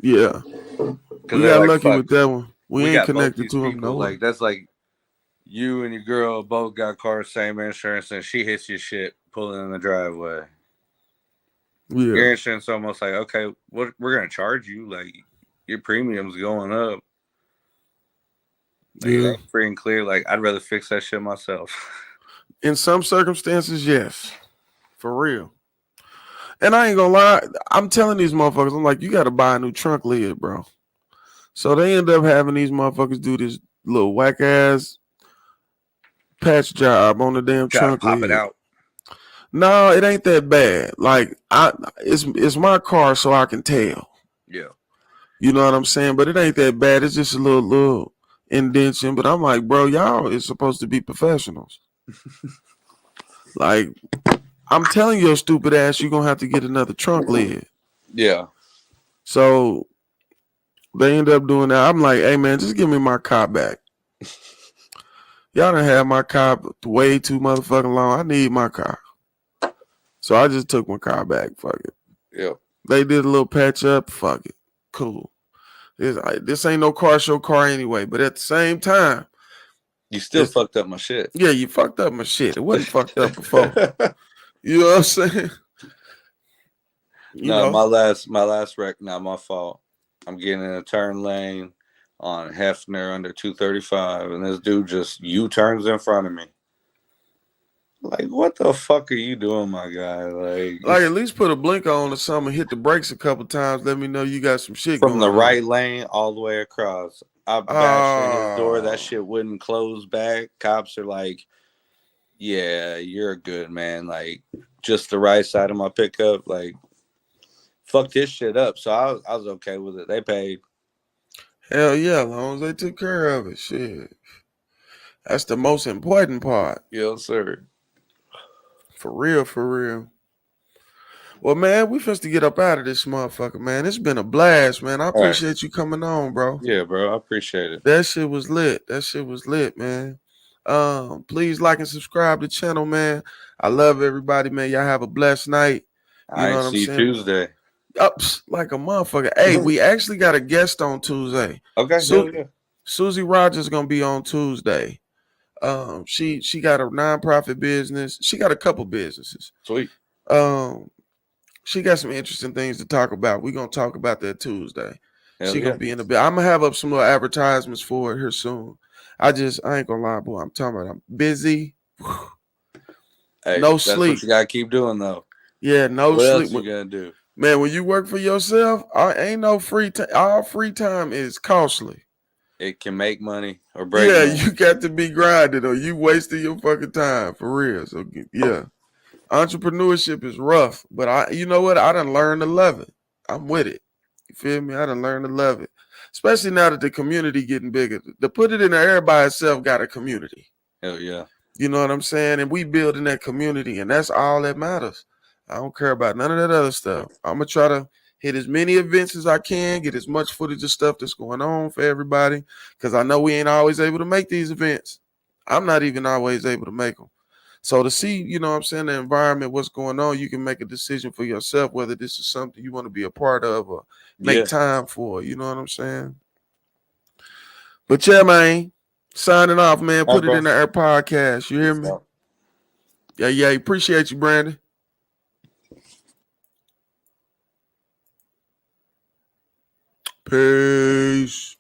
Yeah. We got lucky with that one. We ain't connected to them, no. Like, that's like you and your girl both got cars, same insurance, and she hits your shit pulling in the driveway. Yeah. Your insurance almost like, okay, we're going to charge you. Like, your premium's going up. Like, yeah. Free and clear. Like, I'd rather fix that shit myself. In some circumstances, yes. For real. And I ain't gonna lie, I'm telling these motherfuckers, I'm like, you got to buy a new trunk lid, bro. So they end up having these motherfuckers do this little whack-ass patch job on the damn trunk pop lid. It out. No, it ain't that bad. Like, it's my car, so I can tell. Yeah. You know what I'm saying? But it ain't that bad. It's just a little indentation. But I'm like, bro, y'all is supposed to be professionals. Like, I'm telling your stupid ass, you're going to have to get another trunk lid. Yeah. So they end up doing that. I'm like, hey, man, just give me my car back. Y'all done had my car way too motherfucking long. I need my car. So I just took my car back. Fuck it. Yeah. They did a little patch up. Fuck it. Cool. This ain't no car show car anyway. But at the same time, you still fucked up my shit. Yeah, you fucked up my shit. It wasn't fucked up before. You know what I'm saying? My last wreck, not my fault. I'm getting in a turn lane on Hefner under 235, and this dude just U-turns in front of me. Like, what the fuck are you doing, my guy? Like at least put a blinker on or something, hit the brakes a couple times. Let me know you got some shit from going the on. Right lane all the way across. I bashed in his door. That shit wouldn't close back. Cops are like, yeah, you're good, man. Like, just the right side of my pickup. Like, fuck this shit up. So I was okay with it. They paid. Hell yeah, as long as they took care of it. Shit. That's the most important part. Yes, sir. For real, for real. Well, man, we supposed to get up out of this motherfucker, man. It's been a blast, man. I appreciate you coming on, bro. Yeah, bro. I appreciate it. That shit was lit. Man. Please like and subscribe to the channel, man. I love everybody, man. Y'all have a blessed night. You know what I'm saying? Tuesday. Ups like a motherfucker. Hey, we actually got a guest on Tuesday. Okay. Susie Rogers gonna be on Tuesday. She got a nonprofit business. She got a couple businesses. Sweet. She got some interesting things to talk about. We're gonna talk about that Tuesday. Hell Gonna be in the bit. I'm gonna have up some little advertisements for it here soon. I ain't gonna lie, boy. I'm talking about I'm busy. Hey, no that's sleep. What you gotta keep doing though. Yeah, no what sleep. What else you gonna do? Man, when you work for yourself, ain't no free time. All free time is costly. It can make money or break money. money. You got to be grinding or you wasting your fucking time for real. So yeah. Entrepreneurship is rough, but you know what? I done learned to love it. I'm with it. You feel me? I done learned to love it. Especially now that the community getting bigger. To put it in the air by itself got a community. Hell yeah. You know what I'm saying? And we building that community, and that's all that matters. I don't care about none of that other stuff. I'm going to try to hit as many events as I can, get as much footage of stuff that's going on for everybody, because I know we ain't always able to make these events. I'm not even always able to make them. So to see, you know what I'm saying, the environment, what's going on, you can make a decision for yourself whether this is something you want to be a part of or make time for. You know what I'm saying? But yeah, man, signing off, man. Put it in the air podcast. You hear me? Yeah. Appreciate you, Brandon. Peace.